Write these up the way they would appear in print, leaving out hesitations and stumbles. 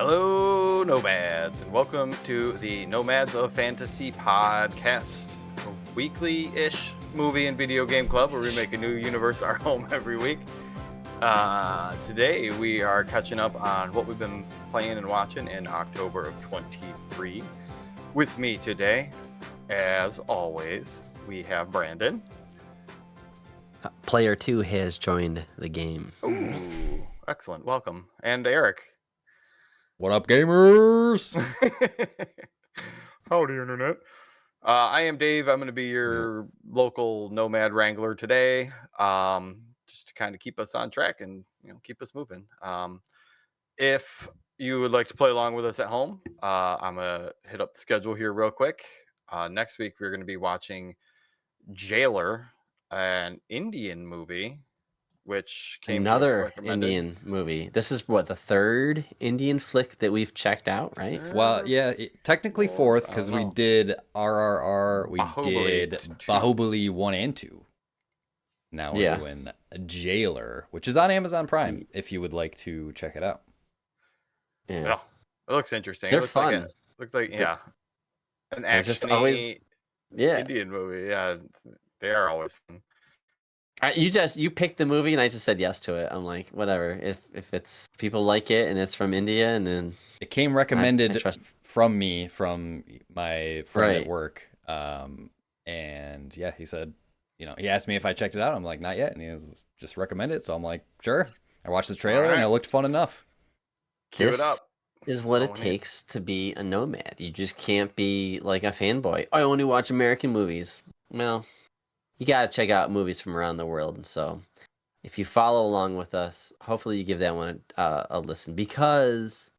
Hello, Nomads, and welcome to the Nomads of Fantasy podcast, a weekly-ish movie and video game club where we make a new universe our home every week. Today we are catching up on what we've been playing and watching in October of 23. With me today, as always, we have Brandon. Player 2 has joined the game. Ooh, excellent. Welcome. And Eric. What up, gamers? Howdy, Internet. I am Dave. I'm going to be your local nomad wrangler today, just to kind of keep us on track and keep us moving. If you would like to play along with us at home, I'm going to hit up the schedule here real quick. Next week, we're going to be watching Jailer, an Indian movie, which came Another Indian movie. This is what, the third Indian flick that we've checked out, right? Well, yeah, technically fourth, because we did RRR, we did Bahubali 1 and 2. Now we're doing Jailer, which is on Amazon Prime, if you would like to check it out. Yeah, it looks interesting. They're it looks fun. Looks like an action Indian movie. Yeah, they are always fun. You picked the movie and I just said yes to it. I'm like, whatever. If it's people like it and it's from India, and then it came recommended from me from my friend at work. And yeah, he said, he asked me if I checked it out. I'm like, not yet, and he was just recommended it. So I'm like, sure. I watched the trailer and it looked fun enough. Cue it up. Is what it takes to be a nomad. You just can't be like a fanboy. I only watch American movies. Well, you got to check out movies from around the world. So if you follow along with us, hopefully you give that one a listen, because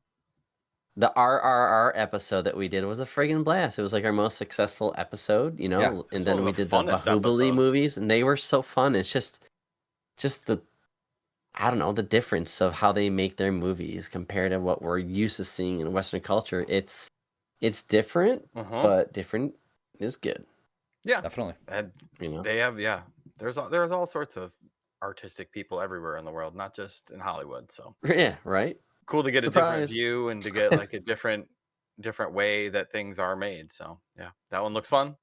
the RRR episode that we did was a friggin' blast. It was like our most successful episode, and then we did the Bahubali movies, and they were so fun. It's just the, I don't know, the difference of how they make their movies compared to what we're used to seeing in Western culture. It's different, but different is good. Yeah, definitely. And they have there's all sorts of artistic people everywhere in the world, not just in Hollywood. So yeah, right. Cool to get a different view and to get like a different way that things are made. So yeah, that one looks fun.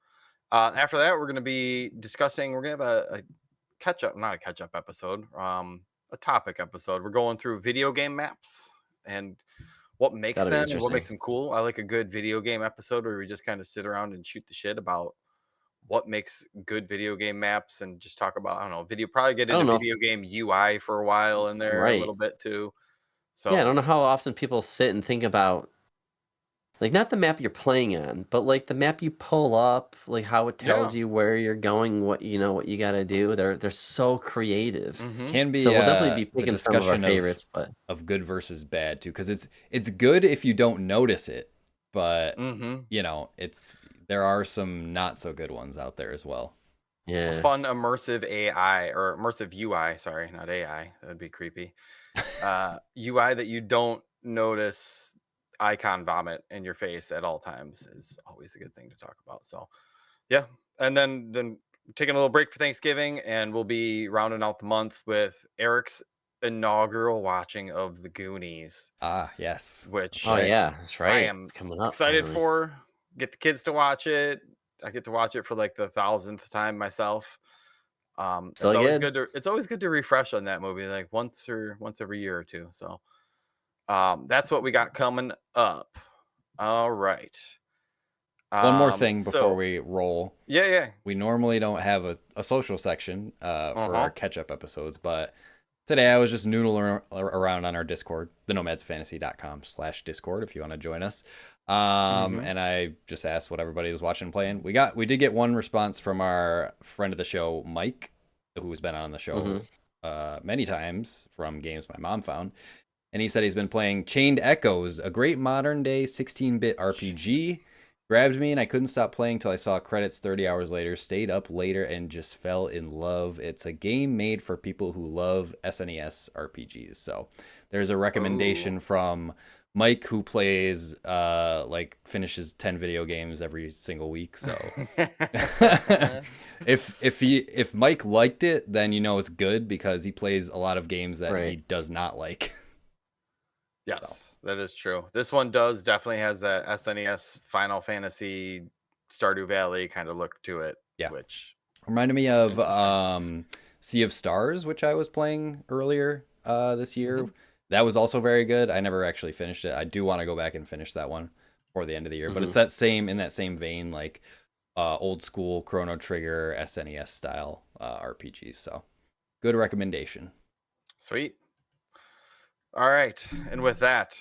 After that, we're going to be discussing. We're going to have not a catch up episode, a topic episode. We're going through video game maps and what makes them and what makes them cool. I like a good video game episode where we just kind of sit around and shoot the shit about what makes good video game maps and just talk about, probably get into video game UI for a while in there a little bit too. So yeah, I don't know how often people sit and think about, like, not the map you're playing on, but like the map you pull up, like how it tells you where you're going, what you got to do. They're so creative. Can be so we'll definitely be picking some of our favorites, but of good versus bad too, because it's good if you don't notice it, but there are some not so good ones out there as well. Yeah, a fun immersive AI or immersive UI. Sorry, not AI. That'd be creepy. UI that you don't notice icon vomit in your face at all times is always a good thing to talk about. So yeah, and then taking a little break for Thanksgiving, and we'll be rounding out the month with Eric's inaugural watching of The Goonies. Yes. Which that's right. I am coming up, excited for. Get the kids to watch it. I get to watch it for like the 1,000th time myself. It's always good to refresh on that movie, like once every year or two. So that's what we got coming up. All right. One more thing before we roll. Yeah. We normally don't have a social section for our catch-up episodes, but today I was just noodling around on our Discord, thenomadsfantasy.com/Discord, if you want to join us. And I just asked what everybody was watching and playing. We did get one response from our friend of the show, Mike, who's been on the show many times from games my mom found. And he said he's been playing Chained Echoes, a great modern day 16-bit RPG. Grabbed me and I couldn't stop playing till I saw credits 30 hours later, stayed up later and just fell in love. It's a game made for people who love SNES RPGs. So there's a recommendation from Mike, who plays finishes 10 video games every single week. So if Mike liked it, then it's good, because he plays a lot of games that he does not like. Yes, that is true. This one definitely has that SNES Final Fantasy Stardew Valley kind of look to it. Yeah. Which Reminded me of Sea of Stars, which I was playing earlier this year. Mm-hmm. That was also very good. I never actually finished it. I do want to go back and finish that one before the end of the year. But it's in that same vein, like old school Chrono Trigger SNES style RPGs. So good recommendation. Sweet. All right, and with that,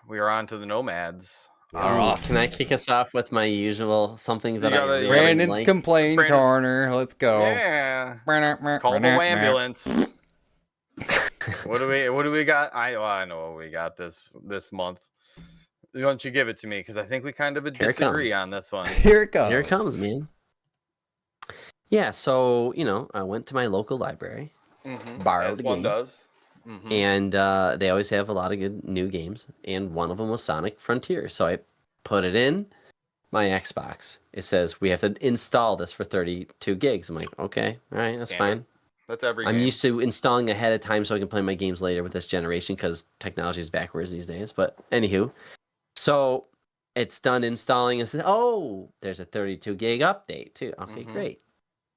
we are on to the Nomads. Can I kick us off with my usual something that I really Brandon's like? complaint corner. Let's go. Yeah. Call the ambulance. What do we got? I know what we got this month. Why don't you give it to me? Because I think we kind of disagree on this one. Here it comes. Here it comes, man. Yeah, so I went to my local library, borrowed a game. One does. And they always have a lot of good new games, and one of them was Sonic Frontier. So I put it in my Xbox. It says we have to install this for 32 gigs. I'm like, okay, all right, that's fine. That's every I'm game. used to installing ahead of time so I can play my games later with this generation because technology is backwards these days. But anywho, so it's done installing and says, oh, there's a 32 gig update too. Okay, great.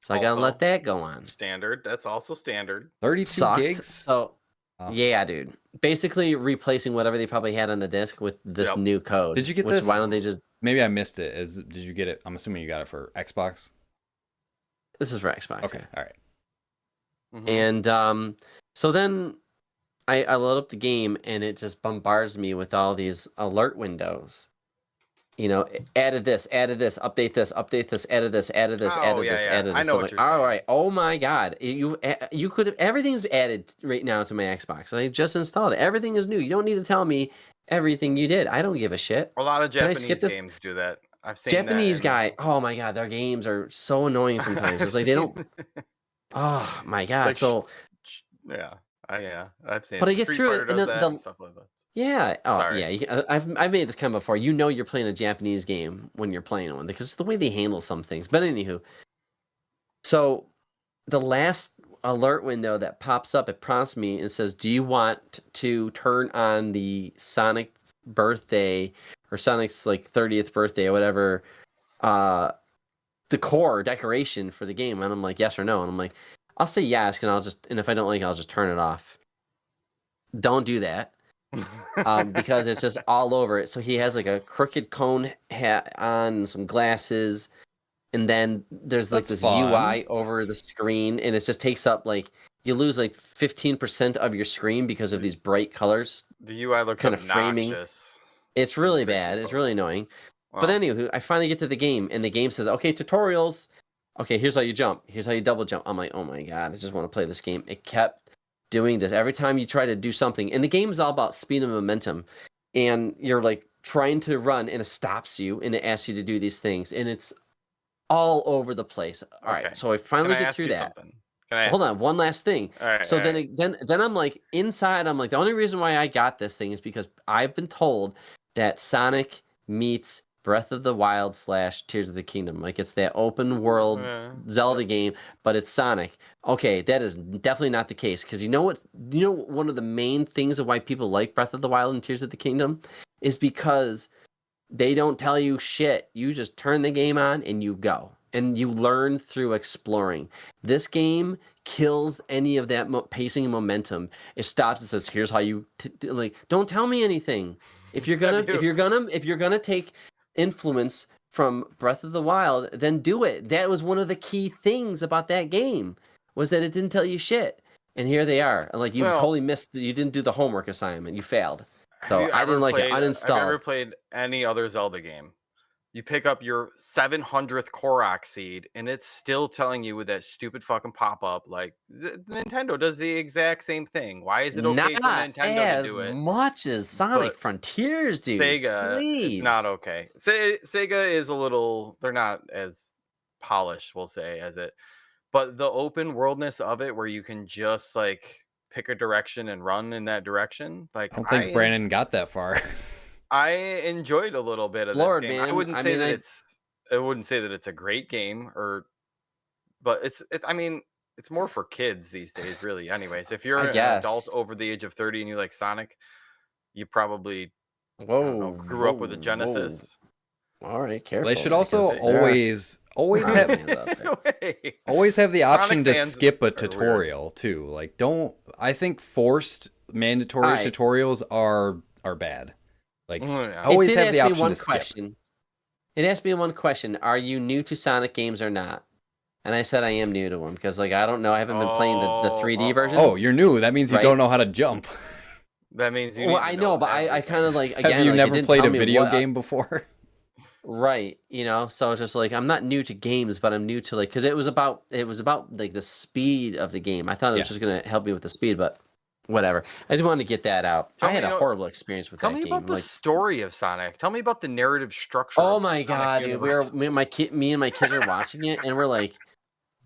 So I gotta let that go on. Standard. That's also standard. 32 gigs. So yeah, dude. Basically replacing whatever they probably had on the disc with this new code. Did you get this? Why don't they just? Maybe I missed it. Did you get it? I'm assuming you got it for Xbox. This is for Xbox. Okay, all right. And so then I load up the game and it just bombards me with all these alert windows. Added this, update this, added this, added this. I know what you're saying. All right. Oh my God. You could have, everything's added right now to my Xbox. I just installed it. Everything is new. You don't need to tell me everything you did. I don't give a shit. A lot of Japanese games do that. I've seen Japanese guy. Oh my God. Their games are so annoying sometimes. It's like they don't. Oh my God. Like, so. I've seen. But I get through it and stuff like that. Yeah. Oh, Sorry. yeah. I've made this comment before. You're playing a Japanese game when you're playing one because it's the way they handle some things. But anywho, so the last alert window that pops up, it prompts me and says, "Do you want to turn on the Sonic birthday or Sonic's 30th birthday or whatever decor decoration for the game?" And I'm like, "Yes or no?" And I'm like, "I'll say yes, and if I don't like it, I'll just turn it off." Don't do that. Because it's just all over it. So he has a crooked cone hat on, some glasses, and then there's this UI over the screen, and it just takes up you lose 15% of your screen because of these bright colors. The UI looks kind of framing. It's really bad. It's really annoying. Wow. But anywho, I finally get to the game, and the game says, "Okay, tutorials. Okay, here's how you jump. Here's how you double jump." I'm like, "Oh my God, I just want to play this game." It kept doing this every time you try to do something, and the game is all about speed and momentum, and you're trying to run and it stops you and it asks you to do these things, and it's all over the place. All right, so I finally get through that. Hold on, one last thing. So then I'm inside, I'm the only reason why I got this thing is because I've been told that Sonic meets Breath of the Wild / Tears of the Kingdom. It's that open world Zelda game, but it's Sonic. Okay, that is definitely not the case. Because one of the main things of why people like Breath of the Wild and Tears of the Kingdom is because they don't tell you shit. You just turn the game on and you go. And you learn through exploring. This game kills any of that pacing and momentum. It stops and says, "Here's how you don't tell me anything. If you're gonna take influence from Breath of the Wild, then do it." That was one of the key things about that game, was that it didn't tell you shit. And here they are. You totally missed. You didn't do the homework assignment. You failed. So I didn't like it. Uninstalled. Have you ever played any other Zelda game? You pick up your 700th Korok seed, and it's still telling you with that stupid fucking pop-up. Nintendo does the exact same thing. Why is it okay for Nintendo to do it? As much as Sonic Frontiers, dude. Sega, please. It's not okay. Sega is a little, they're not as polished, we'll say, as it. But the open worldness of it, where you can just pick a direction and run in that direction. I don't think Brandon got that far. I enjoyed a little bit of this game. Man. I wouldn't say that it's a great game, but it's more for kids these days, really. Anyways, if you're an adult over the age of 30 and you like Sonic, you probably grew up with a Genesis. All right, careful. They should also always have the option to skip a tutorial too. Like, I think forced mandatory tutorials are bad. Like, always have the option to skip. It asked me one question: are you new to Sonic games or not? And I said I am new to them because, like, I don't know. I haven't been playing the 3D versions. Oh, you're new. That means you don't know how to jump. That means you. Well, I know, but I kind of like again. Have you like, never played a video game before? Right, so it's just like I'm not new to games, but I'm new to like because it was about like the speed of the game. I thought it was just gonna help me with the speed, but whatever. I just wanted to get that out. I had a horrible experience with that game. Tell me about the story of Sonic. Tell me about the narrative structure. Oh my god, dude! Me and my kids are watching it, and we're like,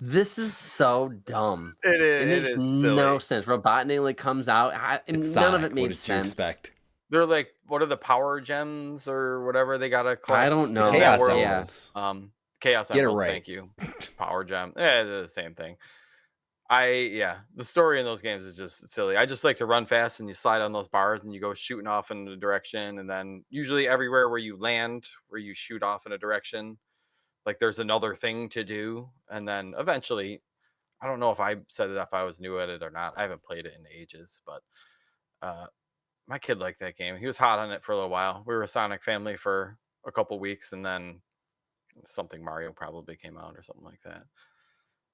"This is so dumb. It makes no sense." Robotnik like comes out, none of it made sense. Expect? They're like, what are the power gems or whatever they gotta collect? I don't know. Chaos Emeralds. Chaos Emeralds. Right. Thank you. Power gem. They're the same thing. The story in those games is just silly. I just like to run fast and you slide on those bars and you go shooting off in a direction, and then usually everywhere where you land, where you shoot off in a direction, like there's another thing to do, and then eventually, I don't know if I said it if I was new at it or not. I haven't played it in ages, but my kid liked that game. He was hot on it for a little while. We were a Sonic family for a couple weeks, and then something Mario probably came out or something like that.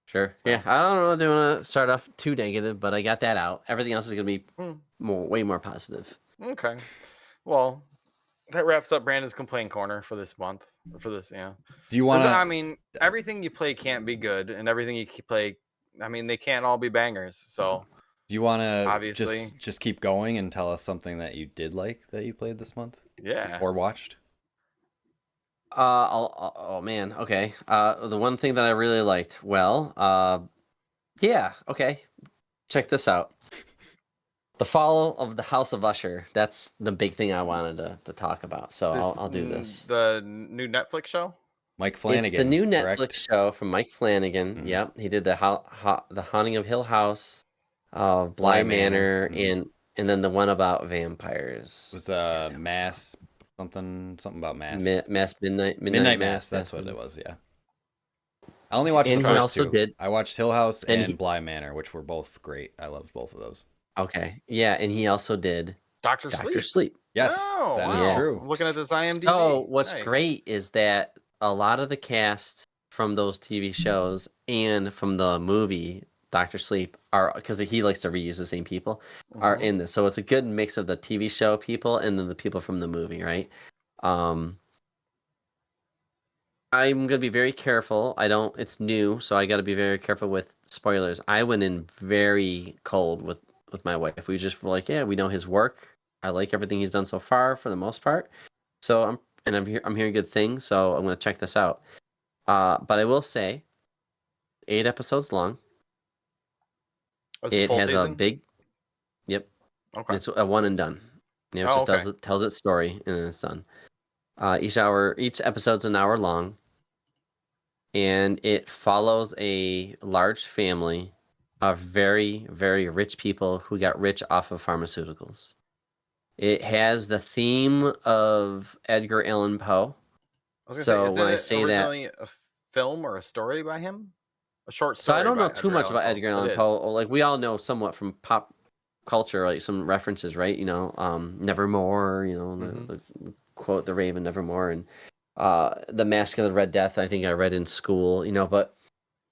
Sure. So. Yeah, I don't really want to start off too negative, but I got that out. Everything else is going to be way more positive. Okay. Well, that wraps up Brandon's complaint corner for this month. Do you want to? I mean, everything you play can't be good, and everything you play, I mean, they can't all be bangers. So. Do you want to just keep going and tell us something that you did like that you played this month? Yeah. Or watched? Oh man. Okay. The one thing that I really liked. Well, yeah. Okay. Check this out. The fall of the House of Usher. That's the big thing I wanted to talk about. So I'll do this. The new Netflix show. Mike Flanagan. It's the new Netflix show from Mike Flanagan. Mm-hmm. Yep. He did the Haunting of Hill House. Bly Manor, and then the one about vampires. It was Mass something about Mass. Midnight Mass. That's what it was. Yeah. I only watched the first two. I watched Hill House and Bly Manor, which were both great. I loved both of those. Okay. Yeah, and he also did Dr. Sleep. Yes, that is true. I'm looking at this IMDb. So what's great is that a lot of the cast from those TV shows and from the movie Dr. Sleep are, because he likes to reuse the same people, are in this. So it's a good mix of the TV show people and then the people from the movie, right? I'm gonna be very careful. It's new, so I gotta be very careful with spoilers. I went in very cold with my wife. We just were like, yeah, we know his work. I like everything he's done so far for the most part. So I'm hearing good things, so I'm gonna check this out. But I will say 8 episodes long. It has a big, okay. It's a one and done. It just tells its story and then it's done. Each episode's an hour long, and it follows a large family of very, very rich people who got rich off of pharmaceuticals. It has the theme of Edgar Allan Poe. So when I say that, originally a film or a story by him? A short story. So I don't know too much about Edgar Allan Poe. Like, we all know somewhat from pop culture, like some references, right? Nevermore. The quote, "The Raven, Nevermore," and the Mask of the Red Death. I think I read in school. But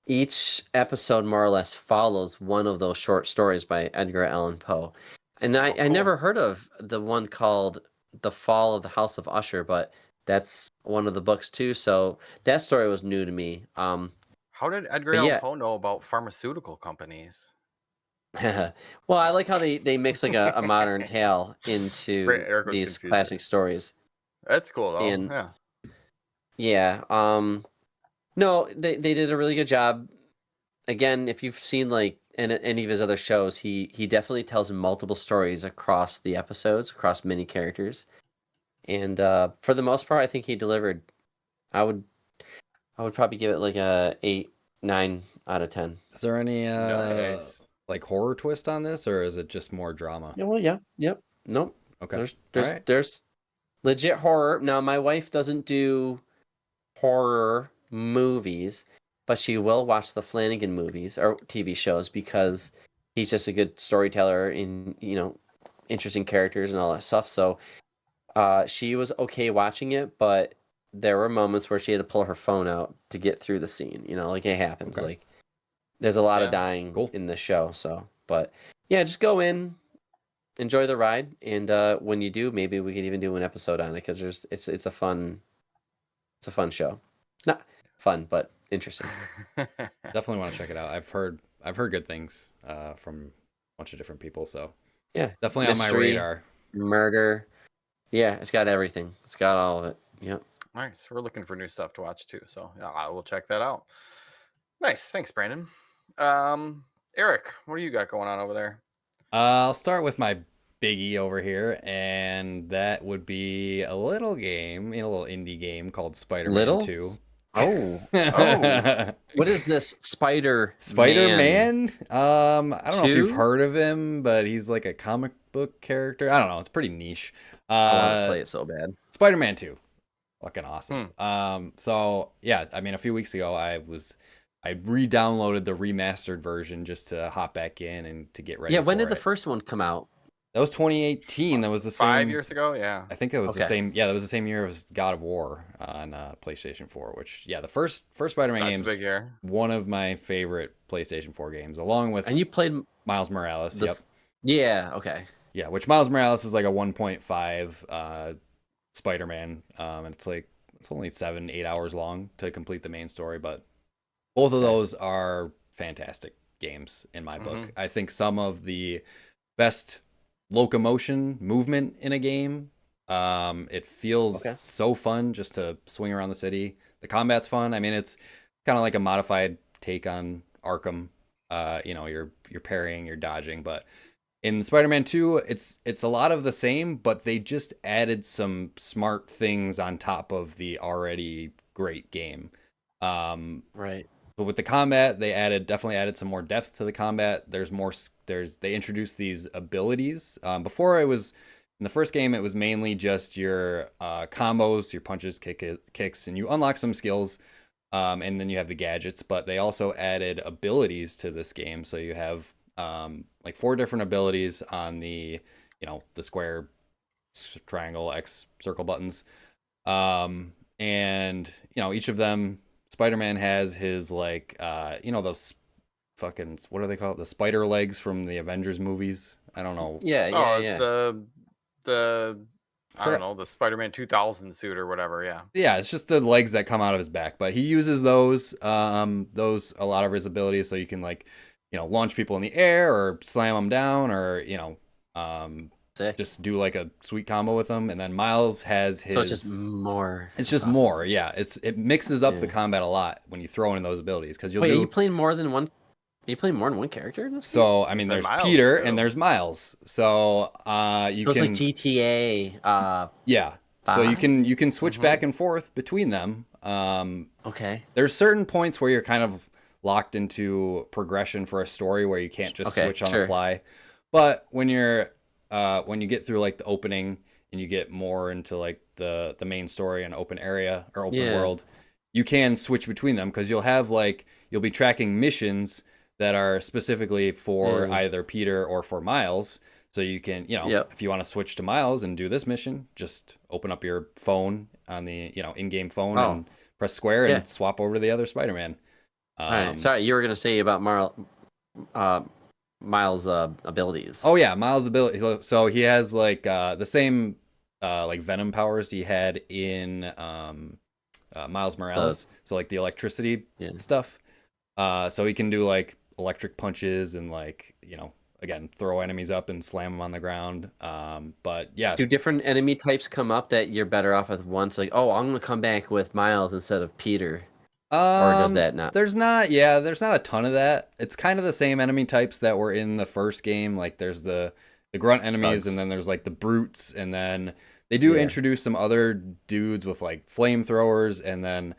each episode more or less follows one of those short stories by Edgar Allan Poe. And I never heard of the one called "The Fall of the House of Usher," but that's one of the books too. So that story was new to me. How did Edgar Allan Poe know about pharmaceutical companies? Well, I like how they mix like a modern tale into these classic stories. That's cool though. And, no, they did a really good job. Again, if you've seen like any of his other shows, he definitely tells multiple stories across the episodes, across many characters. And for the most part, I think he delivered. I would probably give it like a 8, 9 out of 10. Is there any like horror twist on this, or is it just more drama? Yeah, well, yep, nope. Okay, there's legit horror. Now, my wife doesn't do horror movies, but she will watch the Flanagan movies or TV shows because he's just a good storyteller in, interesting characters and all that stuff. So she was okay watching it, but there were moments where she had to pull her phone out to get through the scene. Like it happens. Okay. Like there's a lot of Yeah. dying Cool. in the show. So, but yeah, just go in, enjoy the ride, and when you do, maybe we could even do an episode on it because it's a fun show. Not fun, but interesting. Definitely want to check it out. I've heard good things from a bunch of different people, so Yeah, definitely mystery, on my radar. Murder. Yeah, it's got everything. It's got all of it. Yep. Nice. We're looking for new stuff to watch too, so yeah, I will check that out. Nice. Thanks, Brandon. Eric, what do you got going on over there? I'll start with my biggie over here, and that would be a little indie game called Spider-Man 2. Oh. What is this Spider-Man? I don't know if you've 2? heard of him, but he's like a comic book character. I don't know. It's pretty niche. I want to play it so bad. Spider-Man 2. Fucking awesome. So yeah, I mean, a few weeks ago, I re-downloaded the remastered version just to hop back in and to get ready. Yeah, when for did the it. first one come out? That was 2018. That was the same 5 years ago. Yeah, I think it was the Okay. same. Yeah, that was the same year as God of War on PlayStation 4. Which, yeah, the first Spider-Man that's game a big year. one of my favorite PlayStation 4 games, along with And you played Miles Morales. Yep. Yeah. Okay. Yeah, which Miles Morales is like a 1.5 Spider-Man, and it's only 7-8 hours long to complete the main story, but both of those are fantastic games in my book. I think some of the best locomotion movement in a game. It feels so fun just to swing around the city. The combat's fun. I mean, it's kind of like a modified take on Arkham. You're parrying, you're dodging, but in Spider-Man 2, it's a lot of the same, but they just added some smart things on top of the already great game. Right. But with the combat, they definitely added some more depth to the combat. They introduced these abilities. Before in the first game, it was mainly just your combos, your punches, kicks, and you unlock some skills, and then you have the gadgets. But they also added abilities to this game, so you have like 4 different abilities on the square, triangle, X, circle buttons, and each of them. Spider-Man has his those fucking, what do they call it? The spider legs from the Avengers movies. I don't know. Yeah. It's the I don't know, the Spider-Man 2000 suit or whatever. Yeah. Yeah, it's just the legs that come out of his back, but he uses those a lot of his abilities, so you can launch people in the air or slam them down or just do like a sweet combo with them. And then Miles has his. So it's just more. It's just awesome. More, yeah. It mixes up the combat a lot when you throw in those abilities because you'll. Wait, are you playing more than one? Are you playing more than one character in this game? So I mean, there's Miles, Peter and there's Miles. So it's like GTA. Yeah. 5? So you can switch back and forth between them. Okay. There's certain points where you're kind of locked into progression for a story where you can't just switch on the fly. But when you get through like the opening and you get more into like the main story and open area or open world, you can switch between them because you'll be tracking missions that are specifically for either Peter or for Miles. So you can, if you want to switch to Miles and do this mission, just open up your phone on the, in-game phone and press square and swap over to the other Spider-Man. All right. Sorry, you were going to say about Miles' abilities. Oh yeah, Miles' abilities. So he has like the same like Venom powers he had in Miles Morales. So like the electricity stuff. So he can do like electric punches and again throw enemies up and slam them on the ground. But yeah. Do different enemy types come up that you're better off with once? Like, oh, I'm gonna come back with Miles instead of Peter. Or does that not? There's not a ton of that. It's kind of the same enemy types that were in the first game. Like there's the grunt enemies, and then there's like the brutes, and then they do introduce some other dudes with like flamethrowers, and then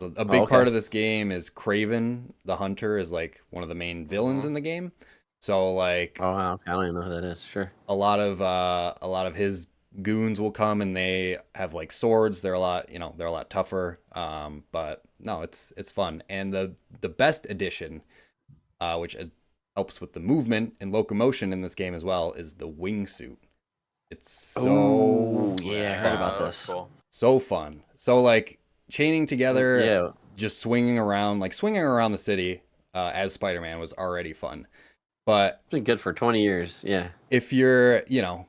a big part of this game is Kraven the Hunter is like one of the main villains in the game. So like, oh wow, I don't even know who that is. Sure. A lot of his goons will come and they have like swords. They're a lot, they're a lot tougher. But no, it's fun. And the best addition, which helps with the movement and locomotion in this game as well, is the wingsuit. It's so yeah, I heard Yeah, about that looks this. cool. so fun. So like chaining together, Yeah, just swinging around the city as Spider-Man was already fun. But it's been good for 20 years. Yeah. if you're, go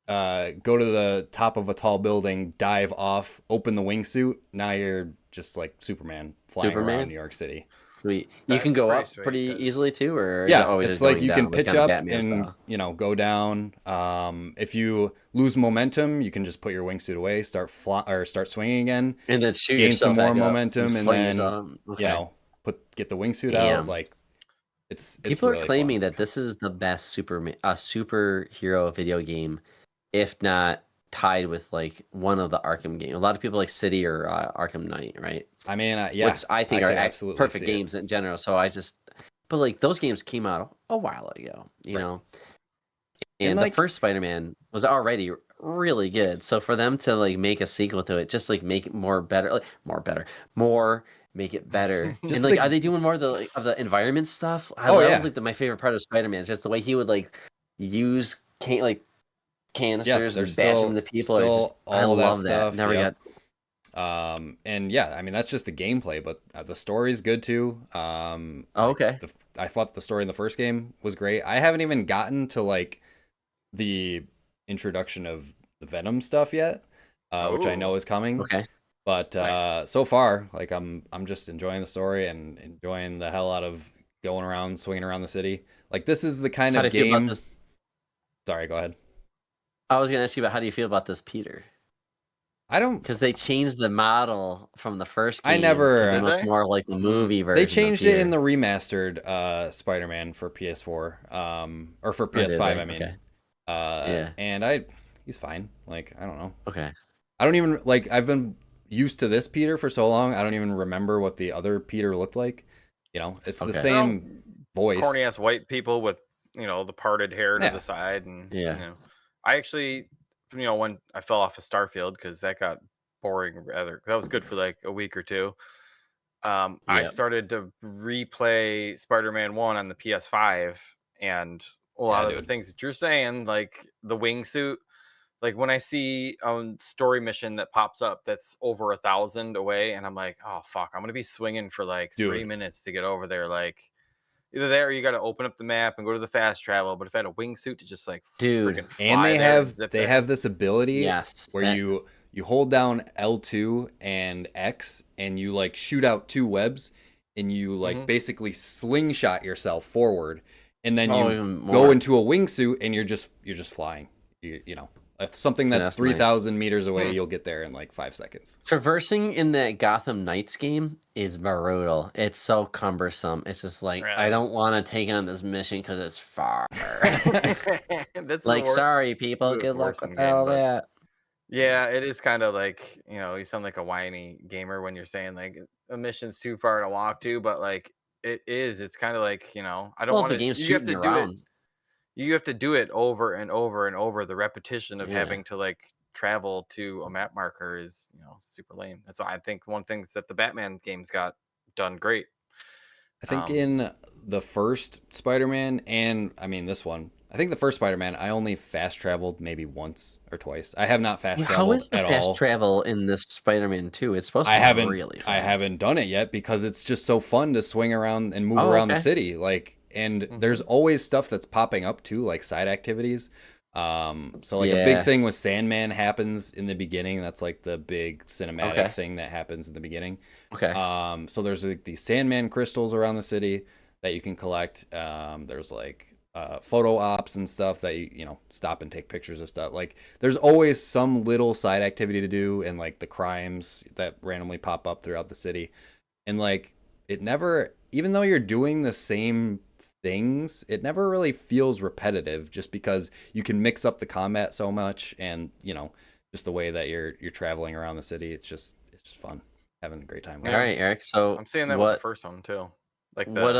to the top of a tall building, dive off, open the wingsuit, now you're just like Superman flying around New York City. Sweet. You can That's go pretty up sweet, pretty 'cause- easily too, or is it Yeah, always it's just like going you down, can like pitch kind of up Batman and style? go down. If you lose momentum, you can just put your wingsuit away, start swinging again, And then shoot gain some yourself more back up momentum, and fling then yourself. Okay. get the wingsuit out. Damn. Like it's People really are claiming fun. that this is the best superhero video game, if not tied with like one of the Arkham games. A lot of people like City or Arkham Knight, right? I mean, yeah, Which I think could are absolutely perfect see it. games in general. So but like those games came out a while ago, you Right. know. And, And the like- first Spider-Man was already really good. So for them to like make a sequel to it, just like make it more better, make it better. Just And like, the- are they doing more of the environment stuff? That yeah. was like my favorite part of Spider-Man. Is just the way he would like use canisters and there's bash still- them to people. still I all of that love that. stuff, Never yep. got. And yeah, I mean that's just the gameplay, but the story's good too. Oh, okay. I thought the story in the first game was great. I haven't even gotten to like the introduction of the Venom stuff yet, which I know is coming. Okay. But Nice. so far, like I'm just enjoying the story and enjoying the hell out of going around, swinging around the city. Like this is the kind How do of you feel about game. this? Sorry, go ahead. I was gonna ask you about how do you feel about this, Peter? I don't. Because they changed the model from the first game I never- to Did look they? more like the movie version. They of changed it in Peter. the remastered Spider-Man for PS4, or for Oh, did PS5. they? I mean, Okay. and he's fine. Like I don't know. Okay. I don't even like. I've been used to this Peter for so long. I don't even remember what the other Peter looked like. It's the Okay. same voice. Corny ass white people with the parted hair to Yeah. the side, and Yeah. I actually, when I fell off of Starfield because that got boring. Rather, that was good for like a week or two. I Yep. started to replay Spider-Man 1 on the PS5, and a lot of the dude. things that you're saying, like the wingsuit, like when I see a story mission that pops up that's over 1,000 away, and I'm like, oh fuck, I'm gonna be swinging for like 3 Dude. minutes to get over there. Like either there or you got to open up the map and go to the fast travel. But if I had a wingsuit to just like Dude. freaking fly And they there and have zip they there. have this ability Yes. where that- you hold down L2 and X and you like shoot out two webs and you like Mhm. basically slingshot yourself forward and then Oh, you even go more. into a wingsuit and you're just flying. If something Yeah, that's that's nice. 3,000 meters away, Hmm. you'll get there in like 5 seconds. Traversing in that Gotham Knights game is brutal. It's so cumbersome. It's just like I Really? don't want to take on this mission because it's far. That's Like, the worst. sorry, people. It's Good luck worse in with game, all but- that. Yeah, it is kind of like, you sound like a whiny gamer when you're saying like a mission's too far to walk to, but like it's kind of like, I don't Well, if want the to, game's you have shooting to you do it. around. You have to do it over and over and over. The repetition of Yeah. having to like travel to a map marker is, super lame. That's I think one thing that the Batman games got done great. I think Um, in the first Spider-Man and I mean this one, I think the first Spider-Man I only fast traveled maybe once or twice. I have not fast How traveled is the at fast all. travel in this Spider-Man 2? It's supposed to I be haven't really fast. I haven't done it yet because it's just so fun to swing around and move Oh, around the okay. city. Like and Mhm. there's always stuff that's popping up too, like side activities. So like a big Yeah. thing with Sandman happens in the beginning. That's like the big cinematic Okay. thing that happens in the beginning. Okay. So there's like these Sandman crystals around the city that you can collect. There's like photo ops and stuff that you stop and take pictures of stuff. Like there's always some little side activity to do and like the crimes that randomly pop up throughout the city. And like it never, even though you're doing the same things, it never really feels repetitive just because you can mix up the combat so much and just the way that you're traveling around the city. It's just fun. Having a great time with All it. right, Eric. So I'm seeing that with what? the first one too. Like the What?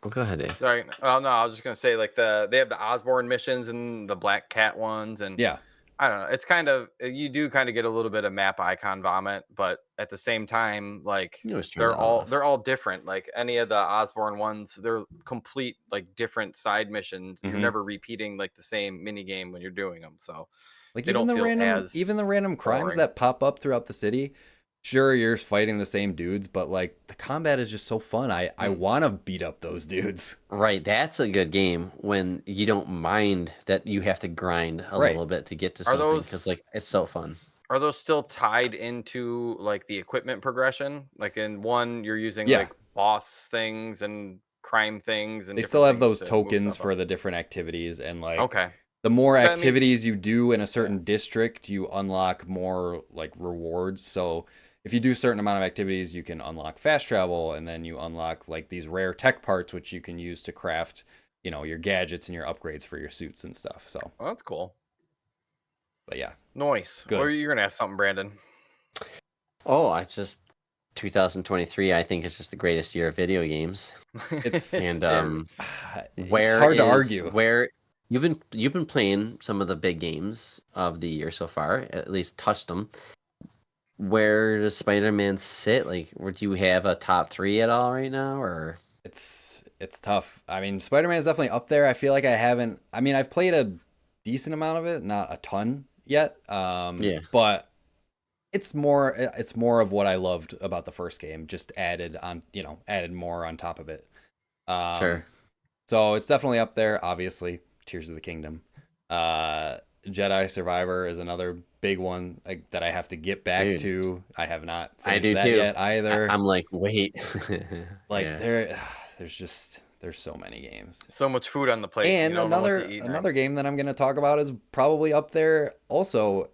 Oh, go ahead, Dave. Sorry. Oh no, I was just gonna say like they have the Osborne missions and the Black Cat ones, and Yeah. I don't know. It's kind of you do kind of get a little bit of map icon vomit, but at the same time, like You always turn that off. they're all different. Like any of the Osborne ones, they're complete like different side missions. You're Mhm. never repeating like the same mini game when you're doing them, so Like they even don't the feel random as even the random crimes boring. that pop up throughout the city. Sure, you're fighting the same dudes, but like the combat is just so fun. I want to beat up those dudes. Right, that's a good game when you don't mind that you have to grind a Right. little bit to get to Are something because those like it's so fun. are those still tied into like the equipment progression? Like in one, you're using Yeah. like boss things and crime things and They different still have things those to move tokens stuff up. for the different activities, and like Okay. the more That means activities you do in a certain district, you unlock more like rewards. So if you do a certain amount of activities, you can unlock fast travel, and then you unlock like these rare tech parts, which you can use to craft, your gadgets and your upgrades for your suits and stuff. So, well, that's cool. but yeah, Nice. Good. Or you're gonna ask something, Brandon. Oh, I just 2023. I think is just the greatest year of video games. it's And it's where hard to is argue. where you've been playing some of the big games of the year so far, at least touched them. Where does Spider-Man sit? Like, do you have a top 3 at all right now, or? It's tough. I mean, Spider-Man is definitely up there. I feel like I haven't. I mean, I've played a decent amount of it, not a ton yet. Yeah. But it's more of what I loved about the first game, just added more on top of it. Sure. So it's definitely up there. Obviously, Tears of the Kingdom. Jedi Survivor is another big one that I have to get back Dude. to. I have not I finished do that too. yet either. I'm like, wait. Like Yeah. there's so many games. So much food on the plate. And you don't know what another to eat another next. game that I'm going to talk about is probably up there also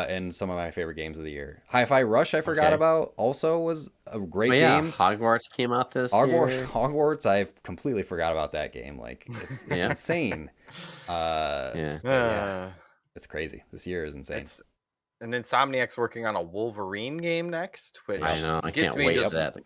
in some of my favorite games of the year. Hi-Fi Rush I forgot Okay. about also was a great Oh, yeah, game. Hogwarts came out this year. Hogwarts, I completely forgot about that game. Like it's Yeah. insane. Yeah. Yeah. It's crazy. This year is insane. And Insomniac's working on a Wolverine game next, which I know. I gets can't me wait just for that.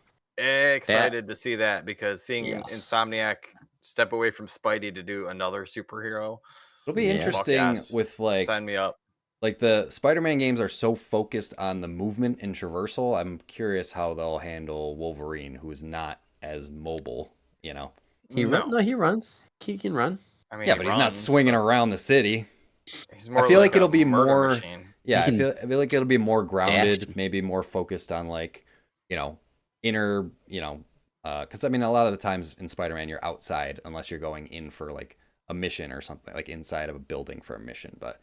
excited to see that, because seeing Yes. Insomniac step away from Spidey to do another superhero, It'll be Yeah. interesting yes. with like sign me up. Like the Spider-Man games are so focused on the movement and traversal. I'm curious how they'll handle Wolverine, who is not as mobile, He No. he runs. He can run. I mean, Yeah, he but he's not runs, swinging but around the city. he's more I feel like a it'll be murder more. machine. Yeah, I He feel like it'll be more grounded, dash. maybe more focused on like, inner, because I mean a lot of the times in Spider-Man you're outside unless you're going in for like a mission or something, like inside of a building for a mission, but.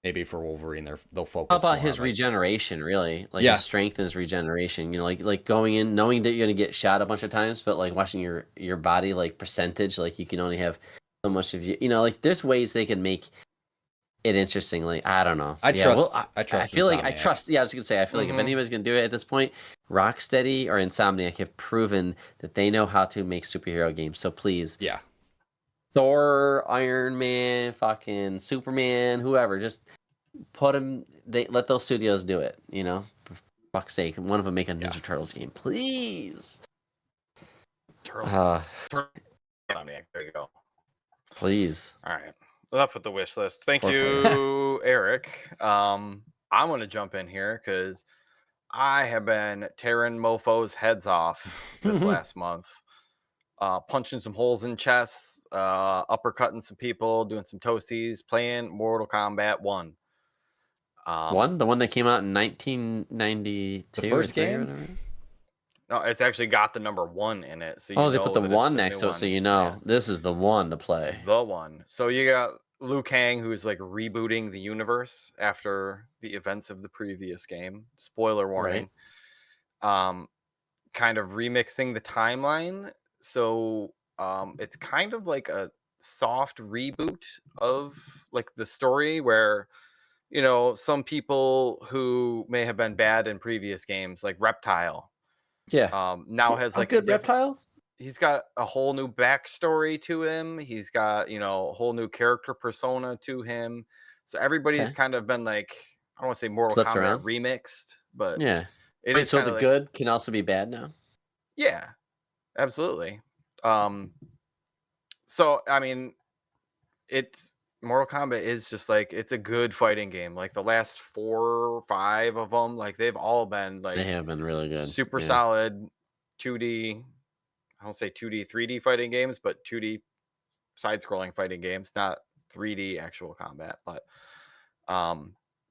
Maybe for Wolverine, they'll How focus. about more his on, like, regeneration? Really, like Yeah. his strength and his regeneration. Like going in, knowing that you're gonna get shot a bunch of times, but like watching your body like percentage, like you can only have so much of you. Like there's ways they can make it interesting. Like I don't know. I trust. I I feel like I Insomniac. trust. Yeah, I was gonna say. I feel like if Mhm. anybody's gonna do it at this point, Rocksteady or Insomniac have proven that they know how to make superhero games. So please, Yeah. Thor, Iron Man, fucking Superman, whoever, just put them. They let those studios do it. For fuck's sake, one of them make a Ninja Turtles game, please. Turtles. Insomniac. There you go. Please. All right. Enough with the wish list. Thank Poor you, Eric. I'm going to jump in here because I have been tearing mofos' heads off this last month. Punching some holes in chests, uppercutting some people, doing some toasties, playing Mortal Kombat 1. The one that came out in 1992. The first or 3 or game? whatever? No, it's actually got the number 1 in it. So They put the that it's 1 the next new to it, one. so Yeah. this is the one to play. The one. So you got Liu Kang, who's like rebooting the universe after the events of the previous game. Spoiler warning. Kind of remixing the timeline. So it's kind of like a soft reboot of like the story where some people who may have been bad in previous games, like Reptile, Yeah. now has like a good reptile. He's got a whole new backstory to him. He's got a whole new character persona to him. So everybody's Okay. kind of been like, I don't want to say Mortal Flipped Kombat around. remixed, but Yeah. it Wait, is so kind the of like, good can also be bad now? yeah, absolutely. So I mean, it's Mortal Kombat is just like it's a good fighting game. Like the last 4 or 5 of them, like they've all been They like have been really good. super Yeah. solid 2D. I don't say 2D, 3D fighting games, but 2D side-scrolling fighting games, not 3D actual combat. But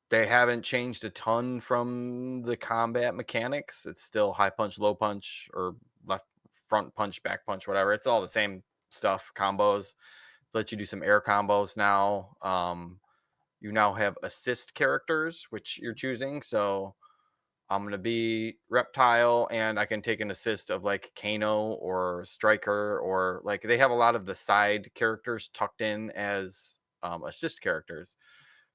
they haven't changed a ton from the combat mechanics. It's still high punch, low punch, or left front punch, back punch, whatever. It's all the same stuff, combos. Let you do some air combos now. You now have assist characters, which you're choosing. So I'm going to be Reptile, and I can take an assist of like Kano or Striker, or like they have a lot of the side characters tucked in as assist characters,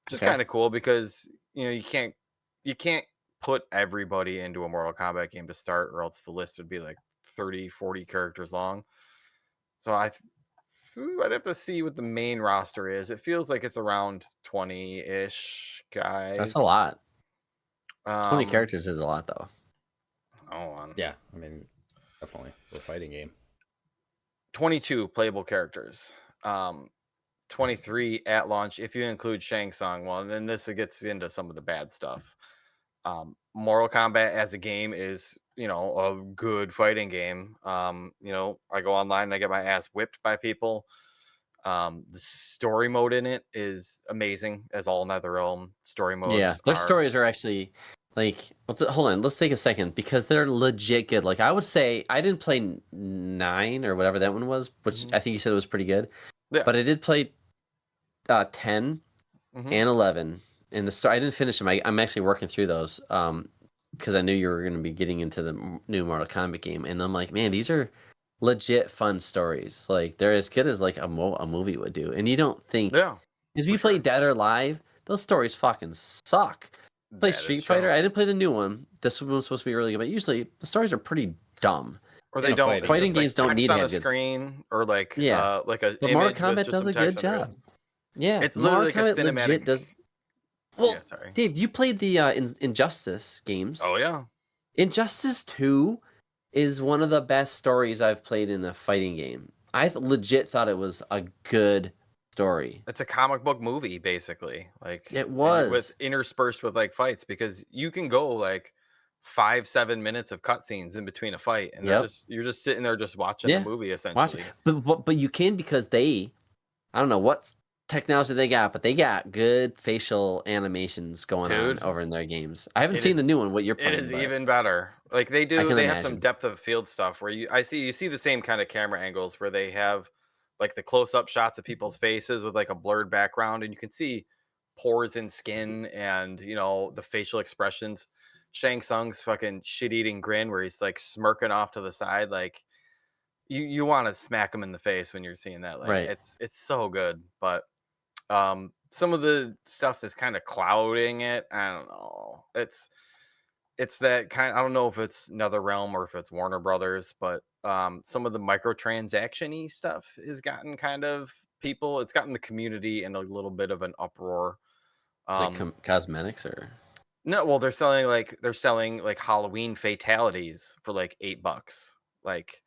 which is kind of cool because you can't put everybody into a Mortal Kombat game to start, or else the list would be like 30, 40 characters long. So I'd have to see what the main roster is. It feels like it's around 20-ish guys. That's a lot. 20 characters is a lot, though. Hold on. Yeah, I mean, definitely for a fighting game. 22 playable characters. 23 at launch if you include Shang Tsung. Well, and then this gets into some of the bad stuff. Mortal Kombat as a game is, a good fighting game. I go online and I get my ass whipped by people. The story mode in it is amazing, as all NetherRealm story modes. Yeah, their stories are actually like. Hold on, let's take a second because they're legit good. Like I would say, I didn't play 9 or whatever that one was, which I think you said it was pretty good. Yeah. But I did play 10 and 11. And I didn't finish them. I'm actually working through those because I knew you were going to be getting into the new Mortal Kombat game, and I'm like, man, these are legit fun stories. Like they're as good as like a movie would do, and you don't think. Yeah. If you play Dead or Alive, those stories fucking suck. Play Street Fighter. I didn't play the new one. This one was supposed to be really good, but usually the stories are pretty dumb. Or they don't. Fighting games don't need on to a screen or like like a. But Mortal Kombat does a good job. Yeah, it's literally like a cinematic. Well, yeah, sorry, Dave, you played the Injustice games. Oh yeah, Injustice 2 is one of the best stories I've played in a fighting game. I legit thought it was a good story. It's a comic book movie, basically. Like it was with interspersed with like fights, because you can go like 5-7 minutes of cutscenes in between a fight, and you're just sitting there just watching the movie essentially. But you can, because I don't know what technology they got, but they got good facial animations going on over in their games. I haven't seen the new one. What you're playing? It is even better. Like they have some depth of field stuff where you see the same kind of camera angles where they have like the close-up shots of people's faces with like a blurred background, and you can see pores in skin and the facial expressions. Shang Tsung's fucking shit-eating grin where he's like smirking off to the side, like you want to smack him in the face when you're seeing that. Like it's so good. But some of the stuff that's kind of clouding it, I don't know. It's that kind. I don't know if it's NetherRealm or if it's Warner Brothers, but some of the microtransaction-y stuff has gotten it's gotten the community in a little bit of an uproar. Like cosmetics or no? Well, they're selling like Halloween fatalities for like $8. Like,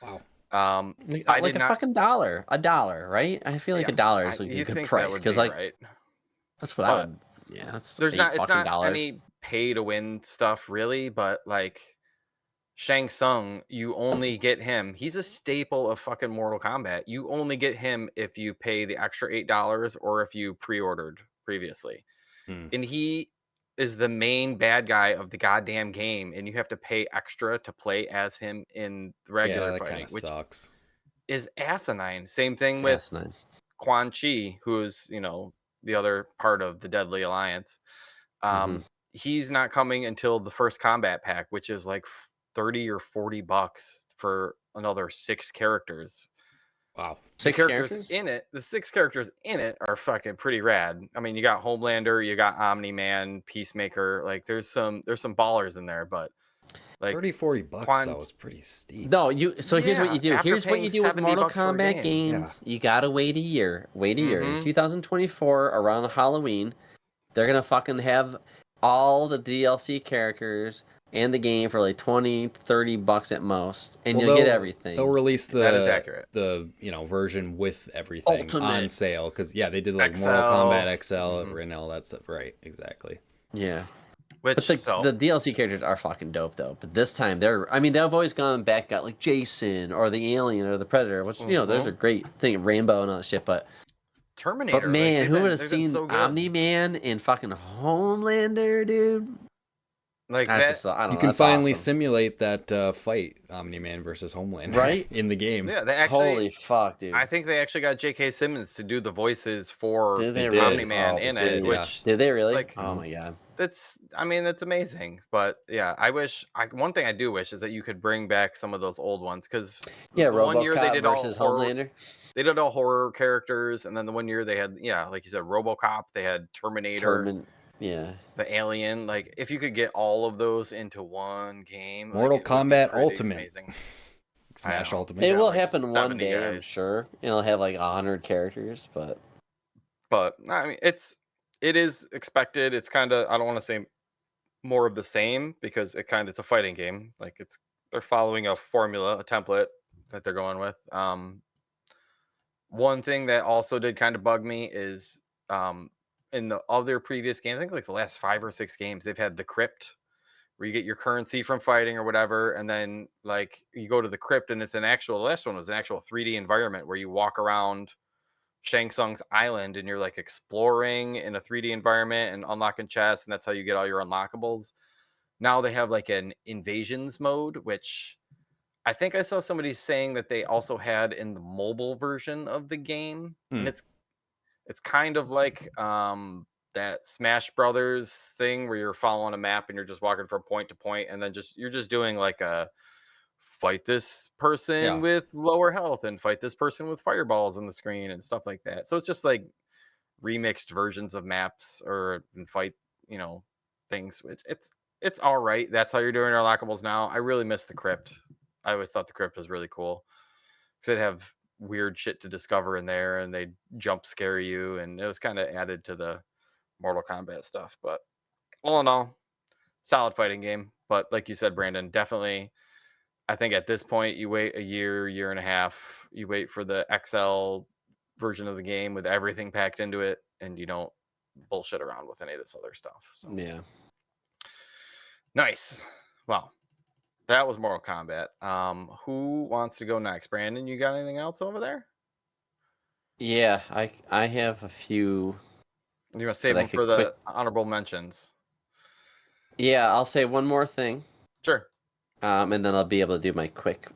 wow. Like a fucking $1, right? I feel like $1 is like a good price because that's what I would. Yeah, that's it's not any pay to win stuff really, but like Shang Tsung, you only get him. He's a staple of fucking Mortal Kombat. You only get him if you pay the extra $8 or if you pre-ordered previously, and he is the main bad guy of the goddamn game, and you have to pay extra to play as him in the regular fighting, which sucks. Is asinine. Same thing with Quan Chi, who is the other part of the Deadly Alliance. He's not coming until the first combat pack, which is like $30 or $40 for another 6 characters. Wow. 6 characters in it. The 6 characters in it are fucking pretty rad. I mean, you got Homelander, you got Omni-Man, Peacemaker. Like there's some ballers in there, but like $30-$40 that was pretty steep. No, here's what you do. Here's what you do with Mortal Kombat games. You gotta wait a year. In 2024, around Halloween, they're gonna fucking have all the DLC characters and the game for like $20-$30 at most, and Well, you'll get everything. They'll release That is accurate. the version with everything Ultimate. on sale because they did like XL. Mortal Kombat XL and all that stuff. Right, exactly. Yeah. Which But the DLC characters are fucking dope though. But this time they've always gone back, got like Jason or the Alien or the Predator, which those are great thing, Rainbow and all that shit. But Terminator. man, who would have they've seen been so good. Omni-Man and fucking Homelander, dude? Like That's that. just, I don't know, You can that's finally awesome. simulate that fight, Omni-Man versus Homelander, Right? in the game. Yeah, they actually. Holy fuck, dude! I think they actually got J.K. Simmons to do the voices for Did they did. Omni-Man Oh, in did it, they? which Did they really? like Oh my god! that's amazing. But yeah, I wish. One thing I do wish is that you could bring back some of those old ones because Yeah, the one year they RoboCop did versus all horror, Homelander. they did all horror characters, and then the one year they had like you said, RoboCop. They had Terminator. Yeah. The Alien, like if you could get all of those into one game, Mortal like, it would be Kombat pretty Ultimate. amazing. Smash know. Ultimate. It got, will like, happen one 70 day, I'm guys. sure. It'll have like 100 characters, but I mean, it is expected. It's kind of, I don't want to say more of the same because it's a fighting game. Like they're following a formula, a template that they're going with. One thing that also did kind of bug me is in the other previous games, I think like the last 5 or 6 games, they've had the crypt where you get your currency from fighting or whatever, and then like you go to the crypt and it's the last one was an actual 3D environment where you walk around Shang Tsung's island and you're like exploring in a 3D environment and unlocking chests, and that's how you get all your unlockables. Now they have like an invasions mode, which I think I saw somebody saying that they also had in the mobile version of the game. And it's kind of like that Smash Brothers thing where you're following a map and you're just walking from point to point, and then you're just doing like a fight this person with lower health and fight this person with fireballs on the screen and stuff like that. So it's just like remixed versions of maps and fight, things. Which it's all right. That's how you're doing your unlockables now. I really miss the crypt. I always thought the crypt was really cool because it'd have weird shit to discover in there, and they jump scare you, and it was kind of added to the Mortal Kombat stuff. But all in all, solid fighting game. But like you said, Brandon, definitely, I think at this point you wait a year and a half, you wait for the XL version of the game with everything packed into it, and you don't bullshit around with any of this other stuff. So yeah. Nice. Well, that was Mortal Kombat. Who wants to go next? Brandon, you got anything else over there? Yeah, I have a few. You want to save them for the honorable mentions? Yeah, I'll say one more thing. Sure. And then I'll be able to do my quick.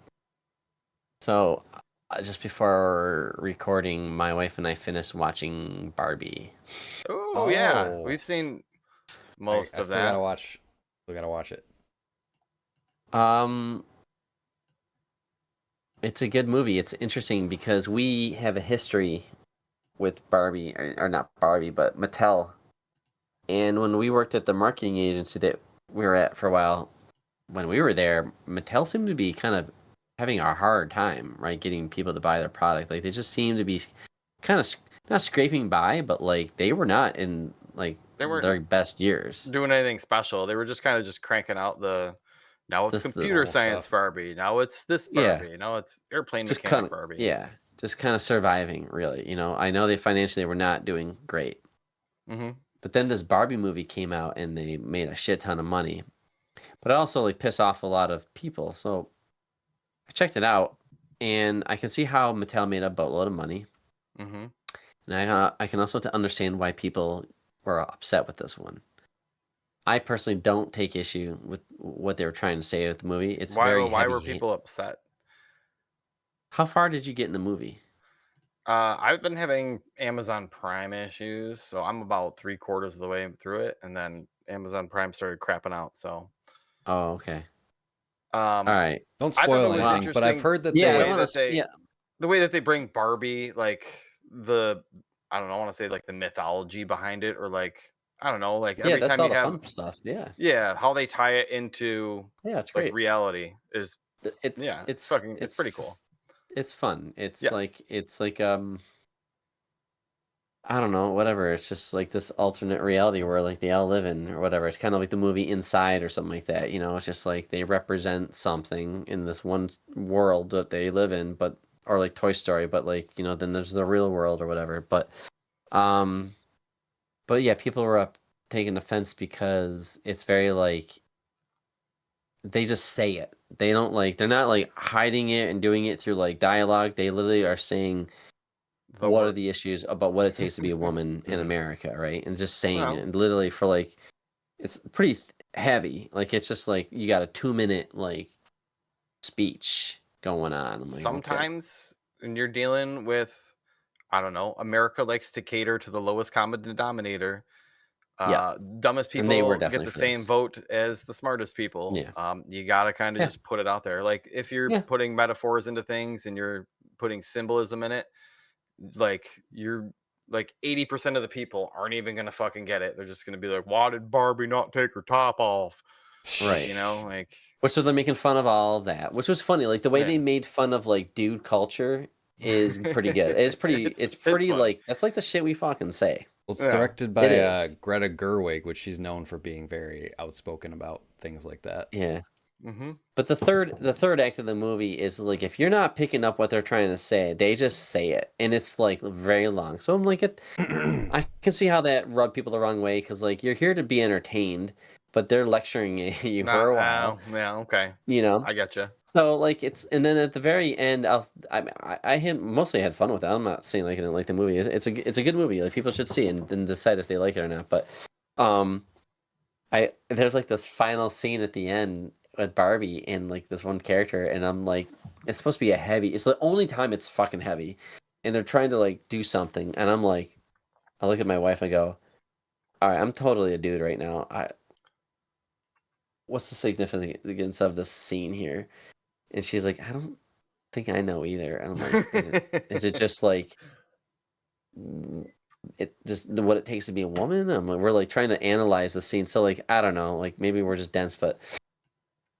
So, just before recording, my wife and I finished watching Barbie. Oh yeah, we've seen most of that. Still gotta watch it. It's a good movie. It's interesting because we have a history with Barbie, or not Barbie, but Mattel. And when we worked at the marketing agency that we were at for a while, when we were there, Mattel seemed to be kind of having a hard time, right, getting people to buy their product. Like they just seemed to be kind of not scraping by, but like they were not in like their best years doing anything special. They were just kind of just cranking out now it's computer science stuff. Barbie. Now it's this Barbie. Now it's airplane just mechanic Barbie. Yeah, just kind of surviving, really. I know they financially were not doing great. Mm-hmm. But then this Barbie movie came out and they made a shit ton of money. But it also like pissed off a lot of people. So I checked it out and I can see how Mattel made a boatload of money. Mm-hmm. And I can also understand why people were upset with this one. I personally don't take issue with what they were trying to say with the movie. It's why were people upset? How far did you get in the movie? I've been having Amazon Prime issues, so I'm about 3/4 of the way through it, and then Amazon Prime started crapping out. So, okay. All right. Don't spoil anything, but I've heard that the way that they bring Barbie, like I don't know, I want to say like the mythology behind it, or like I don't know, like every that's time all you the have fun stuff. Yeah, how they tie it into it's like great. reality is it's pretty cool. It's fun. It's like I don't know, whatever. It's just like this alternate reality where like they all live in or whatever. It's kind of like the movie Inside or something like that. It's just like they represent something in this one world that they live in, but or like Toy Story, but like then there's the real world or whatever. Um, but yeah, people were up taking offense because it's very like they just say it. They don't they're not like hiding it and doing it through like dialogue. They literally are saying what are the issues about what it takes to be a woman in America, right? And just saying it, and literally for like, it's pretty heavy. Like it's just like you got a 2-minute like speech going on. I'm like, sometimes when you're dealing with, I don't know, America likes to cater to the lowest common denominator. Dumbest And they were people get definitely the for same this. vote as the smartest people. Yeah. You gotta kind of Yeah. just put it out there. Like if you're putting metaphors into things and you're putting symbolism in it, like you're like 80% of the people aren't even gonna fucking get it. They're just gonna be like, why did Barbie not take her top off? Right. Like which so they're making fun of all of that, which was funny. Like the way they made fun of like dude culture is pretty good. It's pretty fun. like that's like the shit we fucking say. Well, it's directed by It is. Greta Gerwig, which she's known for being very outspoken about things like that. Yeah. Mm-hmm. But the third act of the movie is like if you're not picking up what they're trying to say, they just say it, and it's like very long. So I'm like, I can see how that rubbed people the wrong way because like you're here to be entertained, but they're lecturing you for a while. Yeah, okay. I getcha. So like and then at the very end, I had mostly had fun with it. I'm not saying like I didn't like the movie. It's a good movie. Like people should see it and then decide if they like it or not. But there's like this final scene at the end with Barbie and like this one character, and I'm like, it's supposed to be a heavy. It's the only time it's fucking heavy, and they're trying to like do something, and I'm like, I look at my wife and go, all right, I'm totally a dude right now. What's the significance of this scene here? And she's like, I don't think I know either. And I'm like, is it just like it just what it takes to be a woman? I'm like, we're like trying to analyze the scene. So like, I don't know, like maybe we're just dense, but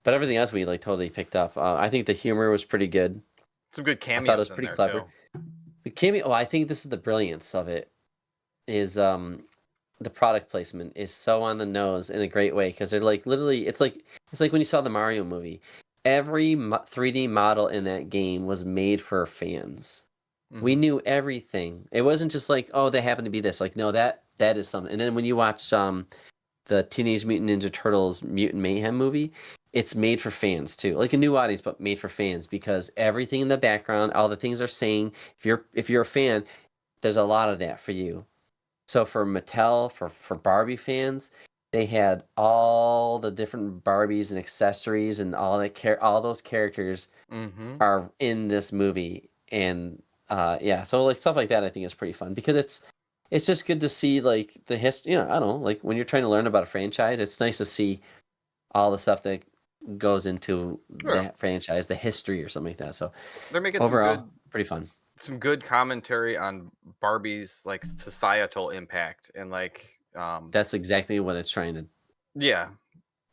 everything else we like totally picked up. I think the humor was pretty good. Some good cameos. I thought it was pretty clever. Too. The cameo. Oh, I think this is the brilliance of it. Is the product placement is so on the nose in a great way because they're like literally it's like when you saw the Mario movie. Every 3D model in that game was made for fans. Mm-hmm. We knew everything. It wasn't just like, oh, they happen to be this. Like, no, that is something. And then when you watch the Teenage Mutant Ninja Turtles Mutant Mayhem movie, it's made for fans too. Like a new audience, but made for fans because everything in the background, all the things they're saying, if you're a fan, there's a lot of that for you. So for Mattel, for Barbie fans, they had all the different Barbies and accessories and all those characters are in this movie, and so like stuff like that I think is pretty fun because it's just good to see like the history. I don't know, like when you're trying to learn about a franchise, it's nice to see all the stuff that goes into that franchise, the history or something like that. So they're making overall pretty fun. Some good commentary on Barbie's like societal impact and like that's exactly what it's trying to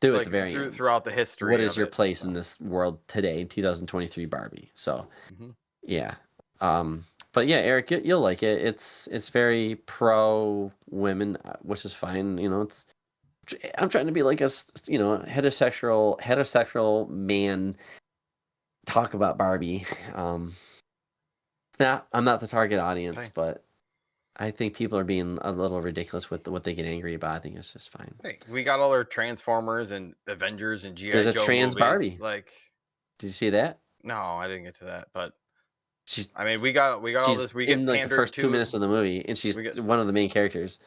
do like, at the very end. Throughout the history. What is your place in this world today, 2023 Barbie? So but yeah, Eric, you'll like it. It's very pro women, which is fine. I'm trying to be like a heterosexual man talk about Barbie. I'm not the target audience, but I think people are being a little ridiculous with what they get angry about. I think it's just fine. Hey, we got all our Transformers and Avengers and G.I. Joe There's a trans movies. Barbie. Like, did you see that? No, I didn't get to that. But we got all this. We get in like the first 2 minutes of the movie, and she's one of the main characters.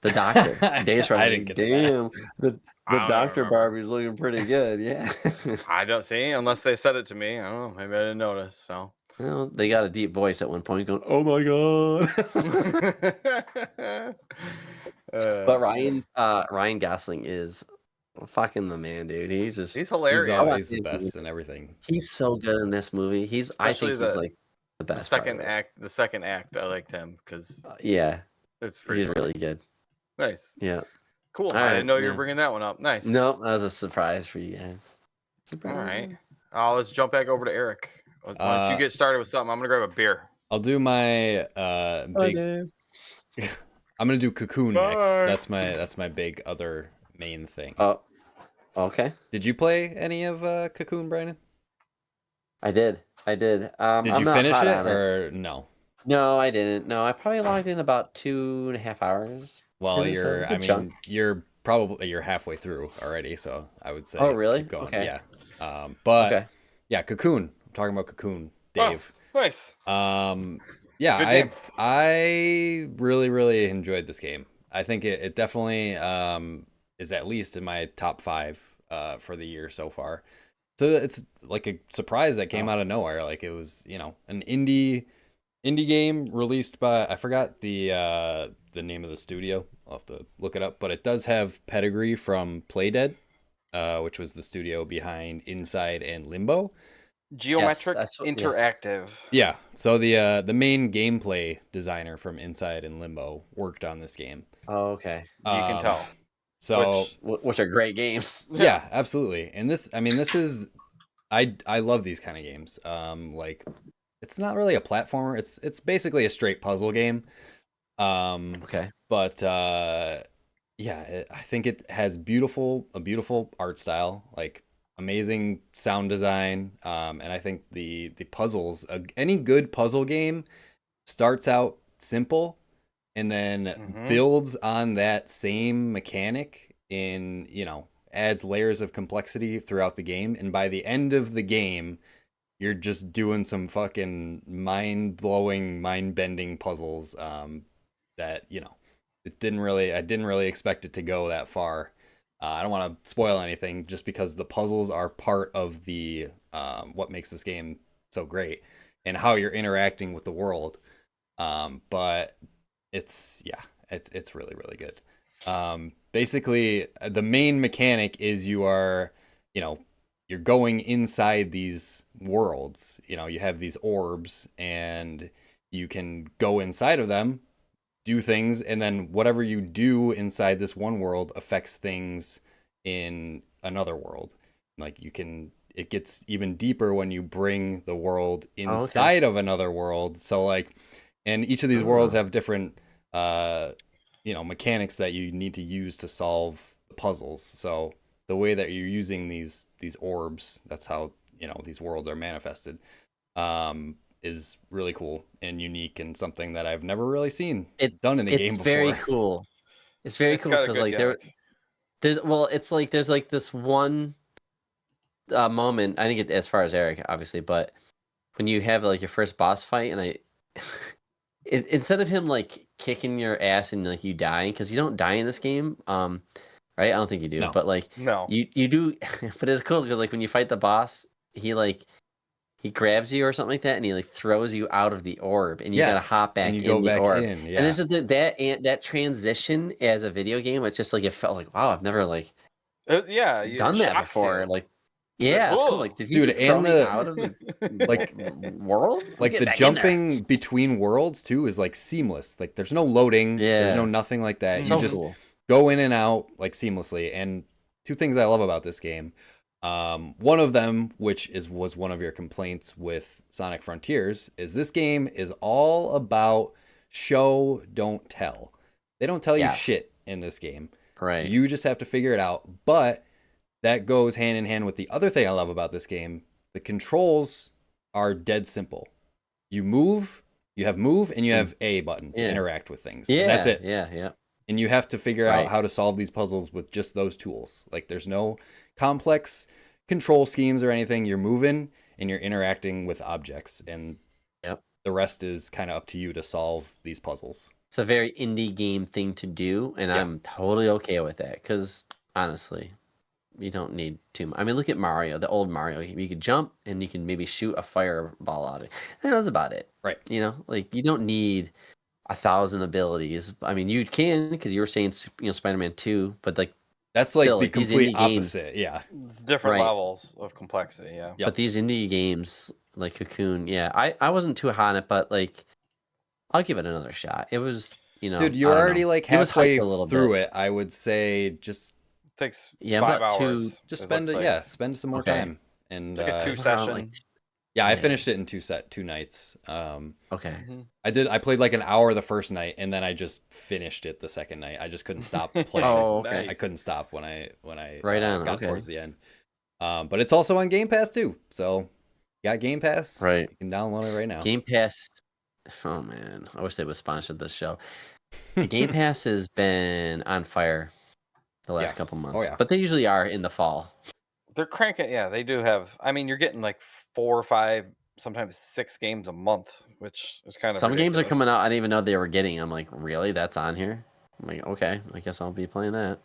The doctor. I didn't get to that. The doctor Barbie's looking pretty good. Yeah. I don't see unless they said it to me. I don't know. Maybe I didn't notice. So. Well, they got a deep voice at one point going, "Oh my god!" But Ryan Gosling is fucking the man, dude. He's hilarious. He's always the best in everything. He's so good in this movie. I think he's like the best. The second act, I liked him because he's really good. Nice. Yeah. Cool. I didn't know you were bringing that one up. Nice. No, that was a surprise for you guys. Surprise. All right. Let's jump back over to Eric. Why don't you get started with something? I'm gonna grab a beer. I'll do my I'm gonna do Cocoon next. Bye. That's my big other main thing. Oh, okay. Did you play any of Cocoon, Brandon? I did. Did I'm you not finish hot it on it. or no? No, I didn't. No, I probably logged in about 2.5 hours. Well, So a good chunk. you're halfway through already, so I would Oh, say really? keep going. Okay. Yeah. But Okay. yeah, Cocoon. I'm talking about Cocoon, Oh, Dave. nice. Yeah, Good name. I really really enjoyed this game. I think it definitely is at least in my top 5 for the year so far. So it's like a surprise that came out of nowhere. Like it was, an indie game released by, I forgot the name of the studio. I'll have to look it up, but it does have pedigree from Playdead, which was the studio behind Inside and Limbo. Geometric that's what, yeah. Interactive. Yeah, so the main gameplay designer from Inside and Limbo worked on this game. Oh, okay. You can tell. So Which are great games. yeah, absolutely. And this is I love these kind of games. Like it's not really a platformer. It's basically a straight puzzle game. Okay. But yeah, I think it has a beautiful art style, like amazing sound design. And I think the puzzles, any good puzzle game starts out simple and then builds on that same mechanic adds layers of complexity throughout the game. And by the end of the game, you're just doing some fucking mind-blowing, mind-bending puzzles that, I didn't really expect it to go that far. I don't want to spoil anything just because the puzzles are part of the what makes this game so great and how you're interacting with the world. But it's really, really good. Basically, the main mechanic is you're going inside these worlds. You have these orbs and you can go inside of them, do things, and then whatever you do inside this one world affects things in another world. Like it gets even deeper when you bring the world inside of another world. So and each of these worlds have different mechanics that you need to use to solve the puzzles. So the way that you're using these orbs, that's how these worlds are manifested, is really cool and unique and something that I've never really seen done in a game before. It's very cool. It's very cool because there's like this one moment. I think as far as Eric, obviously, but when you have like your first boss fight, and instead of him like kicking your ass and like you dying, because you don't die in this game, right? I don't think you do, but like you do. But it's cool because like when you fight the boss, he grabs you or something like that, and he like throws you out of the orb, and you gotta hop back in the orb. And there's that transition as a video game. It's just like it felt like, wow, I've never done that before. You. Like, yeah, it's cool. Like, did he just throw me out of the world? Like the jumping between worlds too is like seamless. Like there's no loading. There's no nothing like that. You just go in and out like seamlessly. And two things I love about this game. One of them, which was one of your complaints with Sonic Frontiers, is this game is all about show, don't tell. They don't tell you shit in this game. Right. You just have to figure it out. But that goes hand in hand with the other thing I love about this game. The controls are dead simple. You have move, and you have A button to interact with things. Yeah, and that's it. Yeah. And you have to figure out how to solve these puzzles with just those tools. Like there's no complex control schemes or anything. You're moving and you're interacting with objects, and the rest is kind of up to you to solve these puzzles. It's a very indie game thing to do, and I'm totally okay with that because honestly, you don't need too much. I mean, look at Mario, the old Mario. You could jump and you can maybe shoot a fireball out of it. And that's about it. Right. Like you don't need 1,000 abilities. I mean, you can, because you were saying, Spider-Man 2, but like that's like the complete opposite. It's different levels of complexity. Yeah. But these indie games like Cocoon, I wasn't too hot on it, but like I'll give it another shot. It was, dude, you're already like halfway through it. I would say just takes 5 hours. Just spend spend some more time. And like a 2 session. Yeah, I Man. finished it in two nights. Okay. I played like an hour the first night, and then I just finished it the second night. I just couldn't stop playing. Oh, okay. I couldn't stop when I Right on. got Okay. towards the end. But it's also on Game Pass too. So you got Game Pass. Right. You can download it right now. Game Pass. Oh man, I wish they would sponsor this show. Game Pass has been on fire the last couple months, Oh, yeah. but they usually are in the fall. They're cranking. Yeah, they do have. I mean, you're getting like 4 or 5, sometimes 6 games a month, which is kind of Some games are ridiculous. coming out. I didn't even know they were getting. I'm like, really? That's on here? I'm like, okay, I guess I'll be playing that.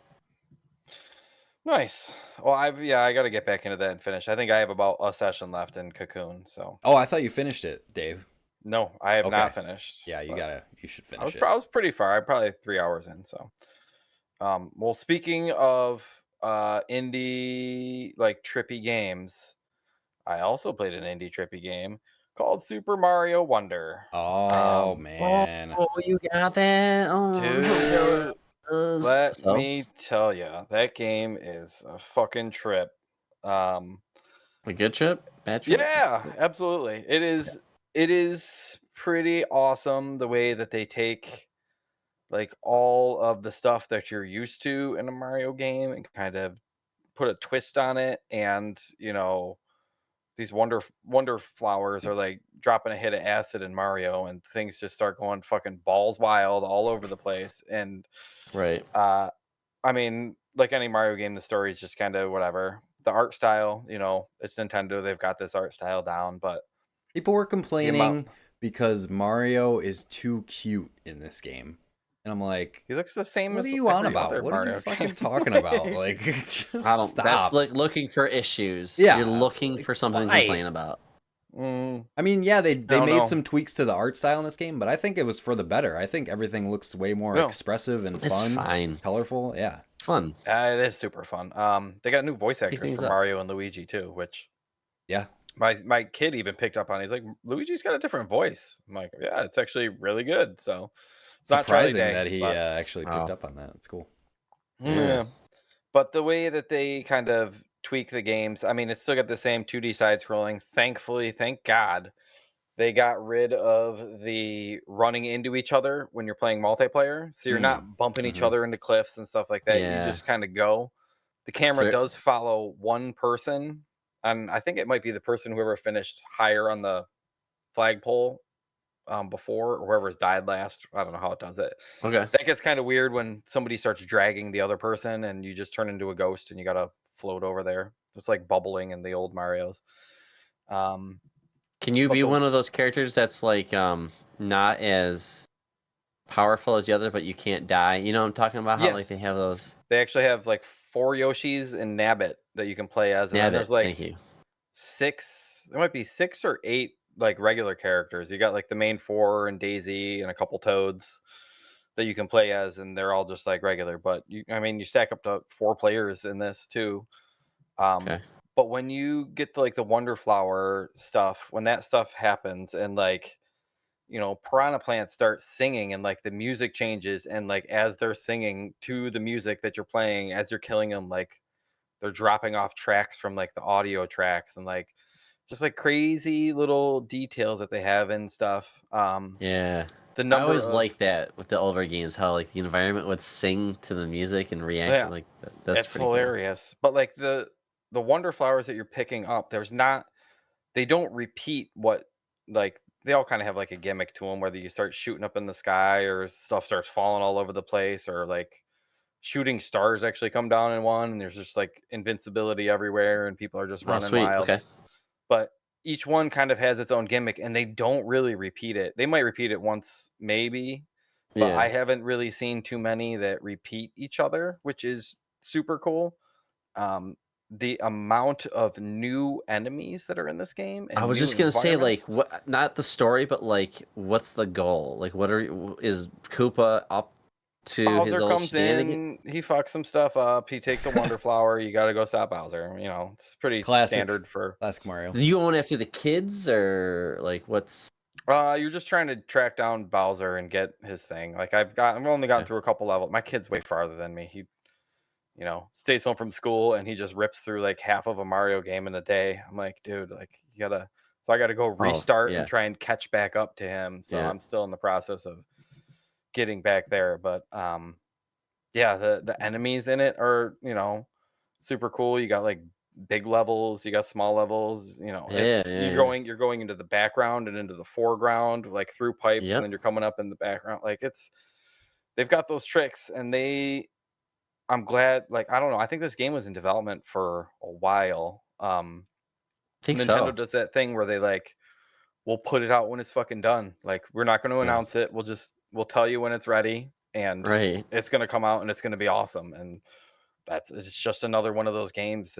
Nice. Well, I got to get back into that and finish. I think I have about a session left in Cocoon. So. Oh, I thought you finished it, Dave. No, I have not finished. Yeah, you should finish it. I was pretty far. I'm probably 3 hours in. So, well, speaking of indie like trippy games, I also played an indie trippy game called Super Mario Wonder. Oh man! Oh, you got that? Oh, dude. Let so? me tell you, that game is a fucking trip. A good trip? Bad trip? Yeah, absolutely. It is. It is pretty awesome the way that they take like all of the stuff that you're used to in a Mario game and kind of put a twist on it. And these wonder flowers are like dropping a hit of acid in Mario, and things just start going fucking balls wild all over the place. And Right. I mean, like any Mario game, the story is just kind of whatever. The art style, it's Nintendo. They've got this art style down, but people were complaining because Mario is too cute in this game. And I'm like, he looks the same. What as are you on about? What Mario are you fucking talking about? Like, just stop. That's like looking for issues. Yeah, you're looking for something to complain about. I mean, yeah, they made some tweaks to the art style in this game, but I think it was for the better. I think everything looks way more expressive and fun, fine, colorful. Yeah, fun. It is super fun. They got new voice actors for Mario and Luigi too, which my kid even picked up on. He's like, Luigi's got a different voice. I'm like, yeah, it's actually really good. So it's surprising not Day, that he actually picked up on that. It's cool. Yeah, but the way that they kind of tweak the games, I mean, it's still got the same 2D side scrolling. Thankfully, thank God, they got rid of the running into each other when you're playing multiplayer. So you're not bumping each other into cliffs and stuff like that. Yeah. You just kind of go. The camera does follow one person, and I think it might be the person whoever finished higher on the flagpole before, or whoever's died last. I don't know how it does it. Okay. That gets kind of weird when somebody starts dragging the other person and you just turn into a ghost and you gotta float over there. It's like bubbling in the old Marios. Can you be one of those characters that's like not as powerful as the other, but you can't die? You know what I'm talking about? How like they have those. They actually have like 4 Yoshis and Nabbit that you can play as. And there's like thank you. 6. There might be 6 or 8 like regular characters. You got like the main 4 and Daisy and a couple Toads that you can play as, and they're all just like regular. But you stack up to 4 players in this too. Okay. But when you get to like the Wonder Flower stuff, when that stuff happens, and like piranha plants start singing, and like the music changes, and like as they're singing to the music that you're playing as you're killing them, like they're dropping off tracks from like the audio tracks, and like just like crazy little details that they have and stuff. Yeah. I always like that with the older games, how like the environment would sing to the music and react. Yeah. Like that's hilarious. Cool. But like the Wonder Flowers that you're picking up, they don't repeat what, like, they all kind of have like a gimmick to them, whether you start shooting up in the sky or stuff starts falling all over the place, or like shooting stars actually come down in one, and there's just like invincibility everywhere and people are just running wild. Okay. But each one kind of has its own gimmick, and they don't really repeat it. They might repeat it once maybe, but I haven't really seen too many that repeat each other, which is super cool. The amount of new enemies that are in this game. And I was just gonna say, like, what? Not the story, but like, what's the goal? Like, is Koopa up to Bowser his old comes in, he fucks some stuff up, he takes a Wonder Flower, you gotta go stop Bowser. It's pretty standard for classic Mario. Do you own after the kids, or like what's? You're just trying to track down Bowser and get his thing. Like I've only gotten through a couple levels. My kid's way farther than me. He stays home from school and he just rips through like half of a Mario game in a day. I'm like, dude, like you gotta So I got to go restart yeah. and try and catch back up to him. So Yeah. I'm still in the process of getting back there. But yeah, the enemies in it are, super cool. You got like big levels, you got small levels, Yeah, it's yeah, yeah. you're going into the background and into the foreground, like through pipes, and Yep. then you're coming up in the background. Like they've got those tricks, and I'm glad, like, I don't know, I think this game was in development for a while. Think Nintendo so. does that thing where they like we'll put it out when it's fucking done. Like, we're not going to Yeah. announce it. We'll tell you when it's ready, and Right. it's going to come out and it's going to be awesome. And it's just another one of those games.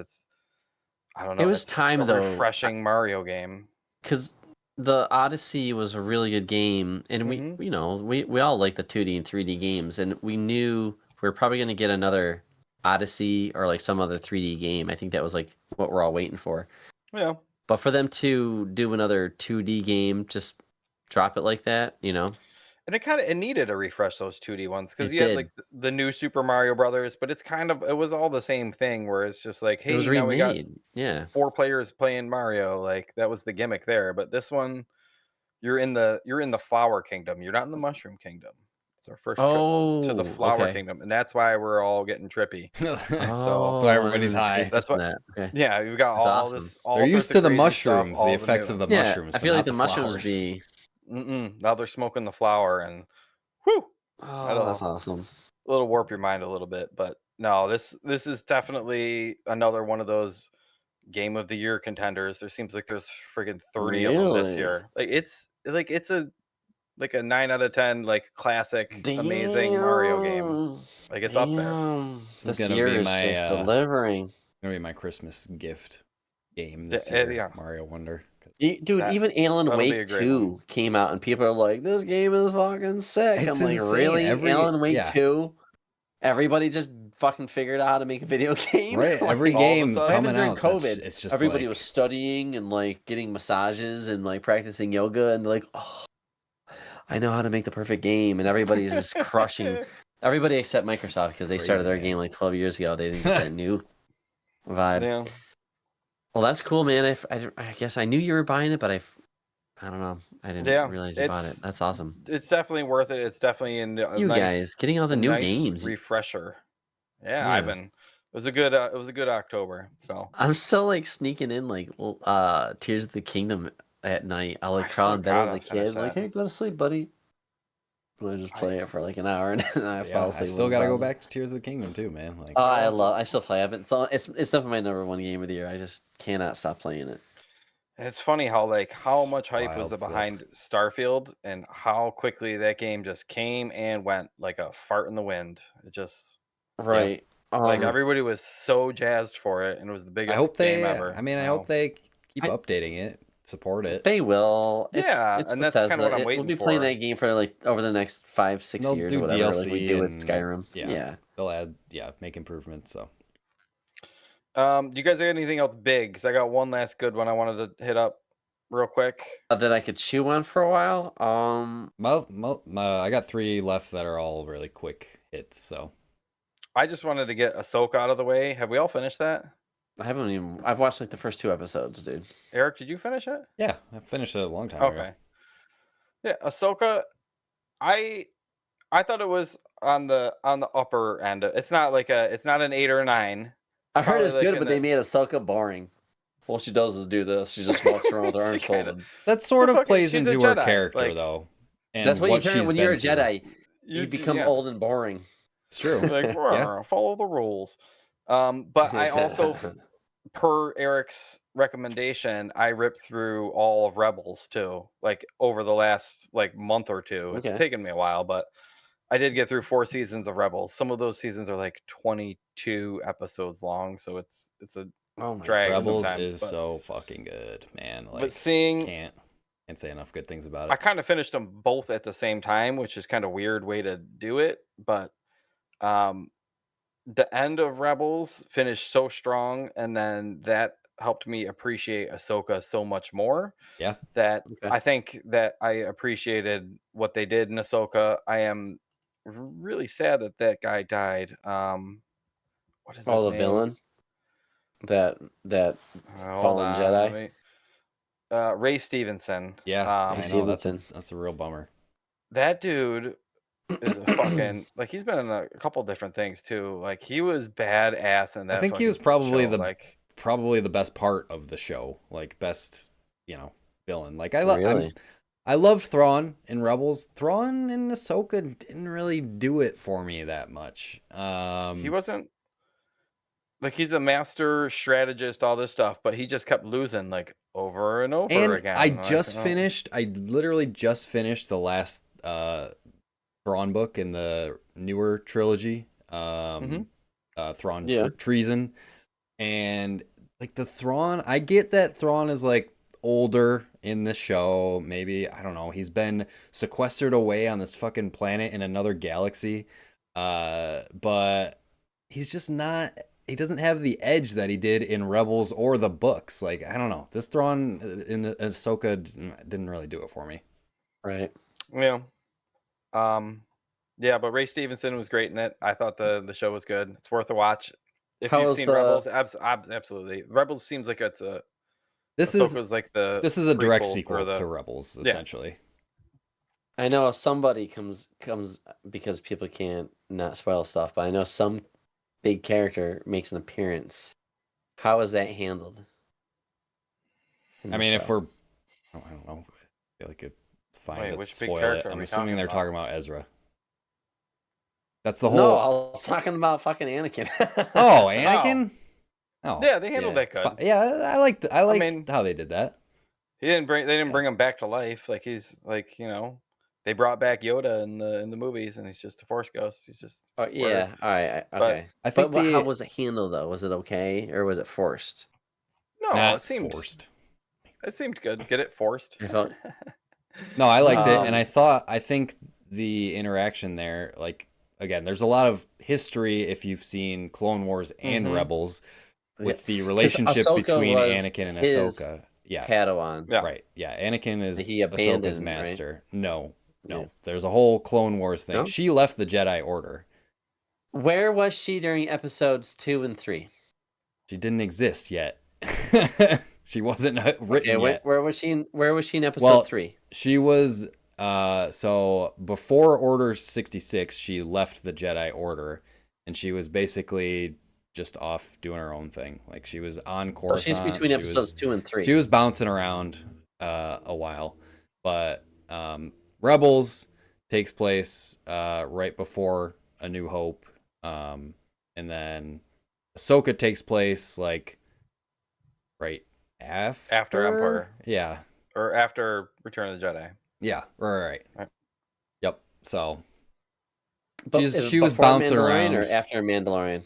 I don't It know. was It's a time though, refreshing Mario game. because the Odyssey was a really good game, and Mhm. we all like the 2D and 3D games, and we knew we were probably going to get another Odyssey or like some other 3D game. I think that was like what we're all waiting for. Yeah. But for them to do another 2D game, just drop it like that, And it needed a refresh, those 2D ones, because it you had did. like the new Super Mario Brothers, but it was all the same thing where it's just like, It was hey, now we got remade. Yeah. 4 players playing Mario. Like, that was the gimmick there. But this one, you're in the Flower Kingdom. You're not in the Mushroom Kingdom. It's our first trip to the Oh, Flower okay. Kingdom, and that's why we're all getting trippy. So That's why Oh, I everybody's didn't pay high. attention that's to what. that. Okay. Yeah, you've got That's all awesome. all They're sorts used of to the crazy stuff, mushrooms, the all effects new. of the Yeah, mushrooms, I but feel like not the the mushrooms flowers. be. Now they're smoking the flower, and whew, Oh, that's that'll awesome. warp your mind a little bit. But no, this is definitely another one of those game of the year contenders. There seems like there's friggin' 30 of them this Really? year. It's a 9 out of 10, like, classic amazing Mario game. Damn. Like, it's up there. Damn. This is This gonna year be is just delivering. my Christmas gift game Yeah, this year. yeah. Mario Wonder. Dude, That even Alan that'll be a Wake great one. 2 came out, and people are like, this game is fucking sick. It's I'm like, insane. really? Alan Wake 2? Everybody just fucking figured out how to make a video game? Right. Like, Every all of a game sudden- coming during out, COVID, it's just everybody like, was studying and like getting massages and like practicing yoga, and they're like, oh, I know how to make the perfect game, and everybody's just crushing. Everybody except Microsoft, because they started their Crazy, man. game like 12 years ago. They didn't get that new vibe. Yeah. Well, that's cool, man. I guess I knew you were buying it, but I don't know. I didn't realize you bought it. That's awesome. It's definitely worth it. It's definitely a You nice, guys getting all the new games. refresher. Yeah, Yeah. it was a good October. So I'm still like sneaking in like Tears of the Kingdom at night. I'll like I crawl still in bed with gotta the finish kid, like, that. hey, go to sleep, buddy. And I just play it for like an hour, and then I fall yeah, asleep. I still with got to the go problem. back to Tears of the Kingdom too, man. Like, Oh, I still play it. It's definitely my number one game of the year. I just cannot stop playing it. It's funny how much hype was wild flip. behind Starfield, and how quickly that game just came and went like a fart in the wind. It just Right. like everybody was so jazzed for it, and it was the I biggest hope game they. ever. I mean, I hope they keep updating it, support it. They will. Yeah, It's and that's kinda Bethesda. what I'm We'll waiting be playing for. that game for like over the next 5-6 They'll years do or whatever, DLC like we do with and Skyrim. yeah, they'll add make improvements. So, Do you guys have anything else big? Because I got one last good one I wanted to hit up real quick. That I could chew on for a while. I got 3 left that are all really quick hits. So, I just wanted to get Ahsoka out of the way. Have we all finished that? I've watched like the first 2 episodes, dude. Eric, did you finish it? yeah, I finished it a long time ago. Okay. Yeah, Ahsoka, I thought it was on the upper end. It's not an 8 or a 9. I heard it's Probably, like, good, but they made Ahsoka boring. All she does is do this. She just walks around with her arms folded. That sort of plays she's a into her Jedi, character, though. And that's what you turn she's when you're a been through. Jedi. You become old and boring. It's true. Like, Yeah. follow the rules. But I also, per Eric's recommendation, I ripped through all of Rebels too, like over the last month or two. Okay. It's taken me a while, but I did get through 4 seasons of Rebels. Some of those seasons are like 22 episodes long, so it's a drag. Rebels sometimes, is so fucking good, man. Like, but seeing, can't say enough good things about it. I kind of finished them both at the same time, which is kind of weird way to do it, but the end of Rebels finished so strong, and then that helped me appreciate Ahsoka so much more. Yeah. That I think that I appreciated what they did in Ahsoka. I am really sad that guy died. What is his name? The villain? That Hold fallen on, Jedi? Ray Stevenson. Yeah, I know Stevenson. that's a real bummer. That dude is a fucking like he's been in a couple different things too. Like he was badass in that. I think he was fucking probably show. probably the best part of the show, like best, villain. Like Really? I love Thrawn in Rebels. Thrawn in Ahsoka didn't really do it for me that much. He wasn't like he's a master strategist, all this stuff, but he just kept losing like over and over again. I literally just finished the last Thrawn book in the newer trilogy. Thrawn Treason. And like the Thrawn, I get that Thrawn is like older in the show. Maybe, I don't know. He's been sequestered away on this fucking planet in another galaxy. But he's just not, he doesn't have the edge that he did in Rebels or the books. Like, I don't know. This Thrawn in Ahsoka didn't really do it for me. Right. Yeah. Yeah, but Ray Stevenson was great in it. I thought the show was good. It's worth a watch. If you've seen Rebels, absolutely. Rebels seems like it's a this is like the this is a direct sequel to Rebels, essentially. I know somebody comes because people can't not spoil stuff, but I know some big character makes an appearance. How is that handled? I mean, if we're, I don't know, I feel like it's fine to spoil it. I'm assuming they're talking about Ezra. That's the whole. No, I was talking about fucking Anakin. Oh, Anakin. Oh, yeah, they handled that good. Yeah, I liked how they did that. They didn't bring him back to life. Like he's like, they brought back Yoda in the movies, and he's just a Force ghost. He's just all right, okay. But I think how was it handled though? Was it okay or was it forced? No, it seemed forced. It seemed good. Get it forced. I felt. No, I liked it, and I think the interaction there, like again, there's a lot of history if you've seen Clone Wars and Rebels with the relationship between Anakin and Ahsoka. Yeah. Padawan. Yeah. Right. Yeah. Anakin is Ahsoka's master. Right? No. Yeah. There's a whole Clone Wars thing. No? She left the Jedi Order. Where was she during episodes 2 and 3? She didn't exist yet. She wasn't written yet. Where was she in episode 3? She was so before Order 66, she left the Jedi Order, and she was basically just off doing her own thing. Like she was on Coruscant. She's between episodes 2 and 3. She was bouncing around a while, but Rebels takes place right before A New Hope, and then Ahsoka takes place like right after Empire. Yeah, or after Return of the Jedi. Yeah, right. Yep. So but she was bouncing around. Or after Mandalorian.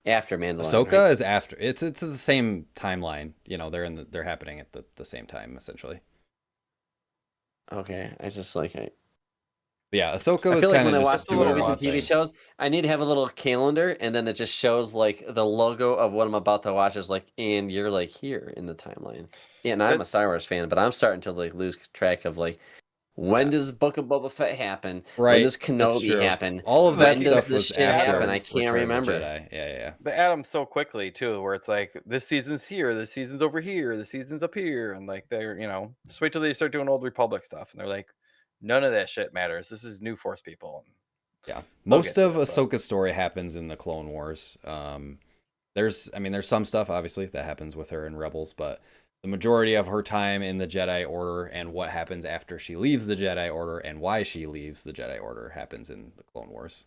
After Mandalorian. Ahsoka is after. It's the same timeline. They're happening at the same time essentially. Okay, I just like it. Yeah, Ahsoka was kind of just watch the movies and TV shows. I need to have a little calendar, and then it just shows like the logo of what I'm about to watch is like, and you're like here in the timeline. Yeah, and I'm a Star Wars fan, but I'm starting to like lose track of like when does Book of Boba Fett happen? Right. When does Kenobi happen? All of that when stuff does this was shit after happen? I can't remember. Yeah. They add them so quickly too, where it's like this season's here, this season's over here, this season's up here, and like they're just wait till they start doing Old Republic stuff, and they're like, none of that shit matters. This is New Force people. Yeah, most of Ahsoka's story happens in the Clone Wars. There's some stuff obviously that happens with her in Rebels, but the majority of her time in the Jedi Order and what happens after she leaves the Jedi Order and why she leaves the Jedi Order happens in the Clone Wars.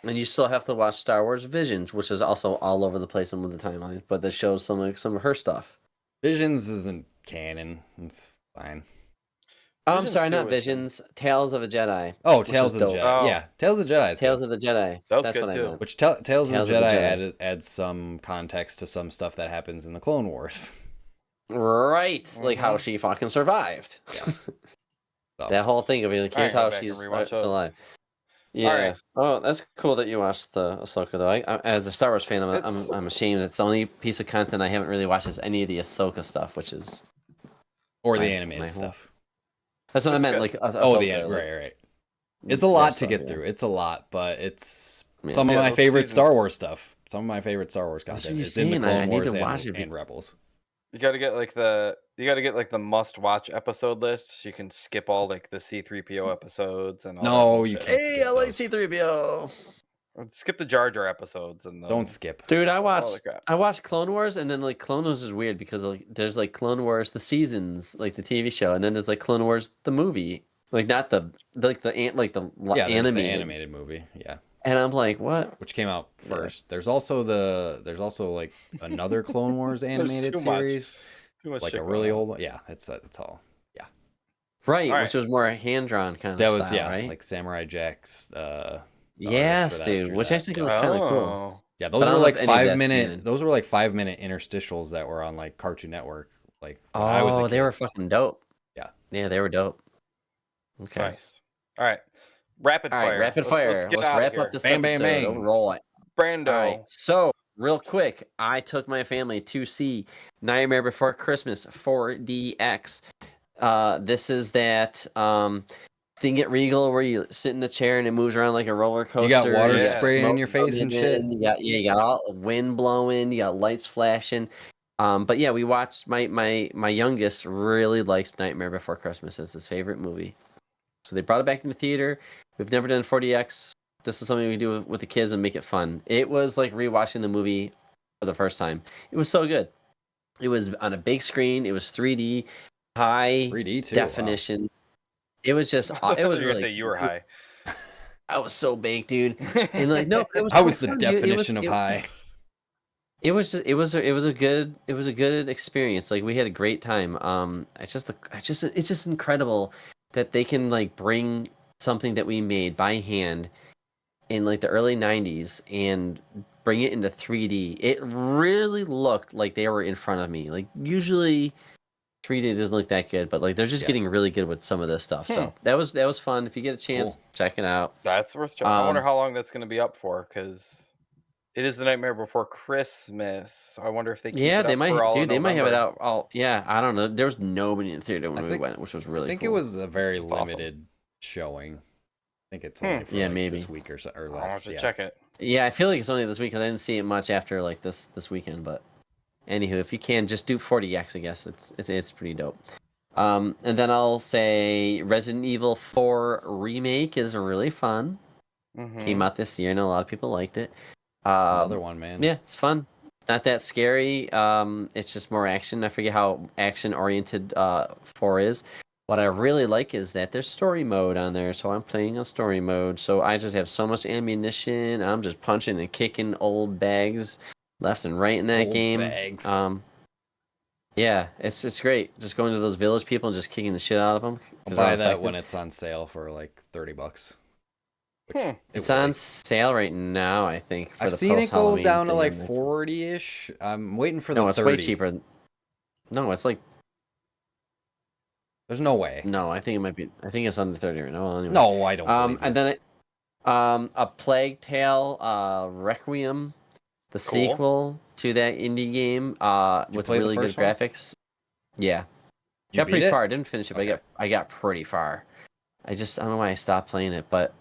And you still have to watch Star Wars Visions, which is also all over the place with the timeline, but that shows some of her stuff. Visions isn't canon. It's fine. Oh, I'm sorry, not Visions. Tales of a Jedi. Oh, Tales of the Jedi. Oh. Yeah, Tales of the Jedi. Tales of the Jedi. That's what I meant. Which Tales of the Jedi adds some context to some stuff that happens in the Clone Wars. Right, like how she fucking survived. Yeah. That whole thing of like, here's how she's still alive. Yeah. Right. Oh, that's cool that you watched the Ahsoka though. I as a Star Wars fan, I'm ashamed. It's the only piece of content I haven't really watched is any of the Ahsoka stuff, which is or the animated stuff. That's what I meant. Good. Like Ahsoka, right. It's a lot to get through. It's a lot, but it's some of my favorite Star Wars stuff. Some of my favorite Star Wars content is in the Clone Wars and Rebels. You got to get like the must watch episode list so you can skip all like the C3PO episodes and all that No, you bullshit. can't Hey, skip I like those. C3PO. Or skip the Jar Jar episodes and Don't skip. Dude, all the crap. I watched Clone Wars, and then like Clone Wars is weird because like there's like Clone Wars the seasons, like the TV show, and then there's like Clone Wars the movie, like not the Yeah, there's the animated. animated movie. Yeah. And I'm like, what? Which came out first. There's also like another Clone Wars animated too much. series. Too much Like shit a really going on. old one. Yeah, it's all. Yeah. Right, All which was more hand drawn kind of That style, was right? like Samurai Jack's Yes, that dude, drew which that. actually was kind of cool. Oh. Yeah, But those I were don't know like if any of that's 5-minute. canon. Those were like 5-minute interstitials that were on like Cartoon Network. Like when I was a Oh, they kid. were fucking dope. Yeah. Yeah, they were dope. Okay. Nice. All right. Rapid All fire. right, rapid fire. Let's get Let's out wrap of up here. this Bang, bang, episode. bang. Roll it. Brando. All right. So, real quick, I took my family to see Nightmare Before Christmas 4DX. This is that thing at Regal where you sit in a chair and it moves around like a roller coaster. You got water Yeah. spraying in smoke your face and coming shit. in, you got all wind blowing. You got lights flashing. But yeah, we watched. My youngest really likes Nightmare Before Christmas. It's his favorite movie. So they brought it back in the theater. We've never done 4DX. This is something we do with the kids and make it fun. It was like rewatching the movie for the first time. It was so good. It was on a big screen. It was 3D, high 3D too. definition. It was just. It was You're gonna really. say you were high. I was so baked, dude. And like, no, it was. How so was the fun, dude. definition of high? It was just it was a good experience. Like we had a great time. It's just incredible that they can like bring something that we made by hand in like the early 90s and bring it into 3D. It really looked like they were in front of me. Like usually 3D doesn't look that good, but like they're just getting really good with some of this stuff. So that was fun. If you get a chance, check it out. That's worth checking. I wonder how long that's going to be up for because it is the Nightmare Before Christmas. I wonder if they keep it up they might, for all dude. of They might have it November. out all. Yeah, I don't know. There was nobody in the theater when we went, which was really. I think cool. it was a very That's awesome. limited showing. I think it's only for Yeah, like maybe. this week or so or I'll last. have to Yeah. check it. Yeah, I feel like it's only this week. I didn't see it much after like this weekend, but anywho, if you can, just do 40X. I guess it's pretty dope. And then I'll say Resident Evil 4 remake is really fun. Came out this year, and a lot of people liked it. Another one, man. Yeah, it's fun. It's not that scary. It's just more action. I forget how action oriented 4 is. What I really like is that there's story mode on there, so I'm playing on story mode. So I just have so much ammunition. I'm just punching and kicking old bags left and right in that Old game. bags. Yeah, it's great. Just going to those village people and just kicking the shit out of them. I'll buy that when it's on sale for like $30. Which It's on sale right now, I think. For I've the seen it go post-Halloween down to thing, like I'm 40-ish. I'm waiting for the No, it's 30. way cheaper. No, it's like There's no way. no. I think it might be. I think it's under 30 right now. Well, anyway. No, I don't believe And then a Plague Tale Requiem, the sequel to that indie game with play the really good first one? graphics. Yeah, Did you got pretty beat it? far. I didn't finish it, but Okay. I got pretty far. I don't know why I stopped playing it, but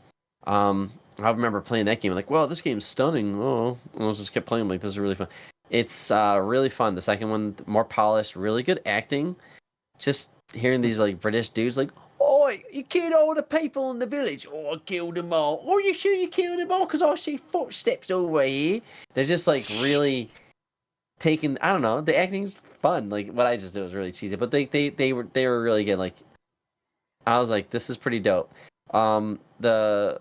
I remember playing that game like, well, this game's stunning. Oh, I just kept playing like this is really fun. It's really fun. The second one more polished, really good acting. Just hearing these like British dudes like, oh, you killed all the people in the village. Oh, I killed them all. Oh, you sure you killed them all? Because I see footsteps over here. They're just like really taking. I don't know. The acting's fun. Like what I just did was really cheesy, but they were really good. Like I was like, this is pretty dope. The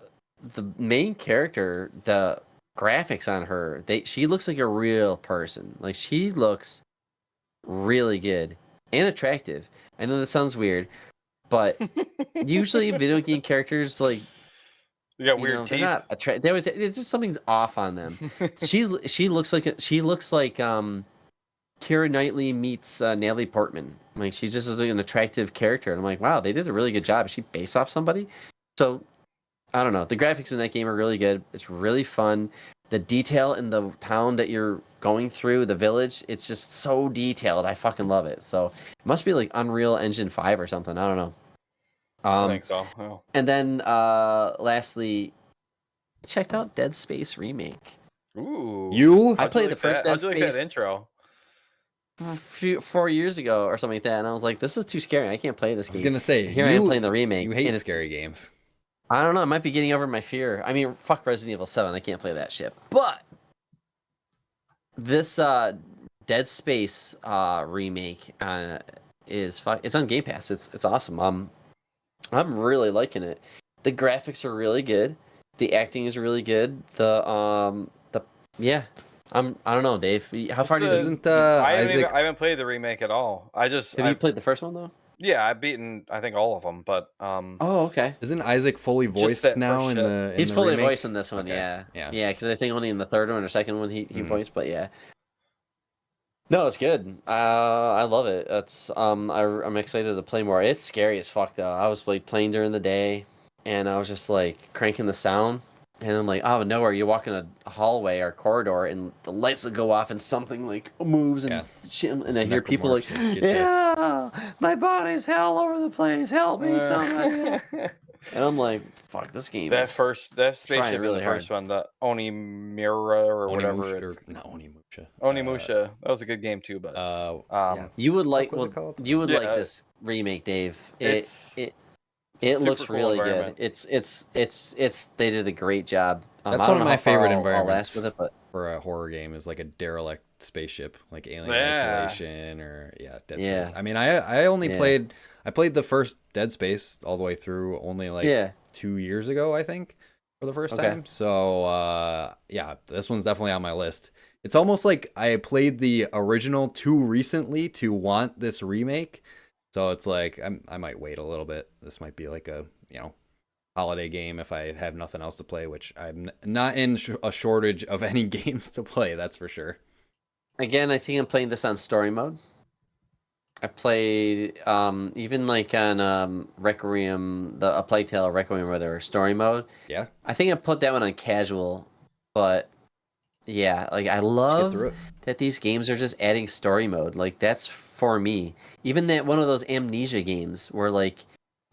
main character, the graphics on her, she looks like a real person. Like she looks really good and attractive. I know that sounds weird, but usually video game characters like You got weird they're teeth. not attractive. There's just something's off on them. she looks like Keira Knightley meets Natalie Portman. Like she just is like an attractive character, and I'm like, wow, they did a really good job. Is she based off somebody? So I don't know. The graphics in that game are really good. It's really fun. The detail in the town that you're going through, the village, it's just so detailed. I fucking love it. So it must be like Unreal Engine 5 or something. I don't know. I think so. Oh. And then lastly, checked out Dead Space Remake. Ooh. You? I played the first How'd Dead you like that Space. intro? 4 years ago or something like that, and I was like, this is too scary. I can't play this I was game. gonna say, Here I am playing the remake. You and hate it's, scary games. I don't know. I might be getting over my fear. I mean, fuck Resident Evil 7. I can't play that shit. But this Dead Space remake it's on Game Pass. It's awesome. I'm really liking it. The graphics are really good. The acting is really good. Yeah. I don't know, Dave. How far do you Isn't I Isaac? haven't played the remake at all. have you played the first one though? Yeah, I've beaten I think all of them, but Oh, okay. Isn't Isaac fully Just voiced that now first in shit. the? He's the fully remake? voiced in this one, Okay. yeah. Because I think only in the third one or second one he voiced, but yeah. No, it's good. I love it. I'm excited to play more. It's scary as fuck though. I was like playing during the day, and I was just like cranking the sound, and then like out of nowhere you walk in a hallway or corridor, and the lights will go off, and something like moves and shit, and I hear people like, "Yeah, my body's hell over the place. Help me, somebody!" And I'm like, "Fuck, this game." that spaceship really in the first one, the Onimura or whatever it's not Onimusha. Onimusha. That was a good game too, but you would like What was it called? you would like this remake, Dave. It looks cool really good. environment. It's they did a great job. That's I one don't of know my how far favorite I'll environments last with it, but for a horror game is like a derelict spaceship, like Alien Yeah. Isolation or Dead Yeah. Space. I mean, I only Yeah. played the first Dead Space all the way through only like 2 years ago, I think, for the first time. So this one's definitely on my list. It's almost like I played the original too recently to want this remake. So it's like I might wait a little bit. This might be like a holiday game if I have nothing else to play, which I'm not in a shortage of any games to play, that's for sure. again, I think I'm playing this on story mode. I played even like on Requiem, a Plague Tale Requiem, whatever, story mode. Yeah. I think I put that one on casual, but yeah, like I love that these games are just adding story mode. Like that's for me. Even that one of those Amnesia games where like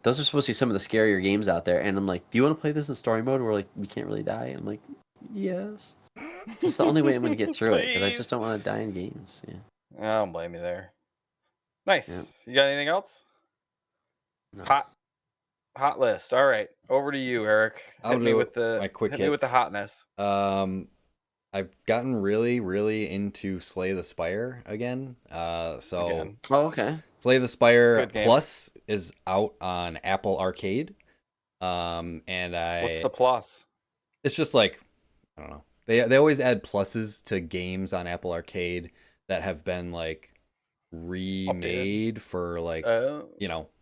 those are supposed to be some of the scarier games out there, and I'm like, do you want to play this in story mode where like we can't really die? And I'm like, yes. It's the only way I'm gonna get through it because I just don't want to die in games. Yeah. I don't blame you there. Nice. Yep. You got anything else? No. Hot list. All right, over to you, Eric. Hit me with the hotness. I've gotten really, really into Slay the Spire again. Again. Oh, okay. Slay the Spire Plus is out on Apple Arcade. And What's the plus? It's just like, I don't know. They always add pluses to games on Apple Arcade that have been like remade for like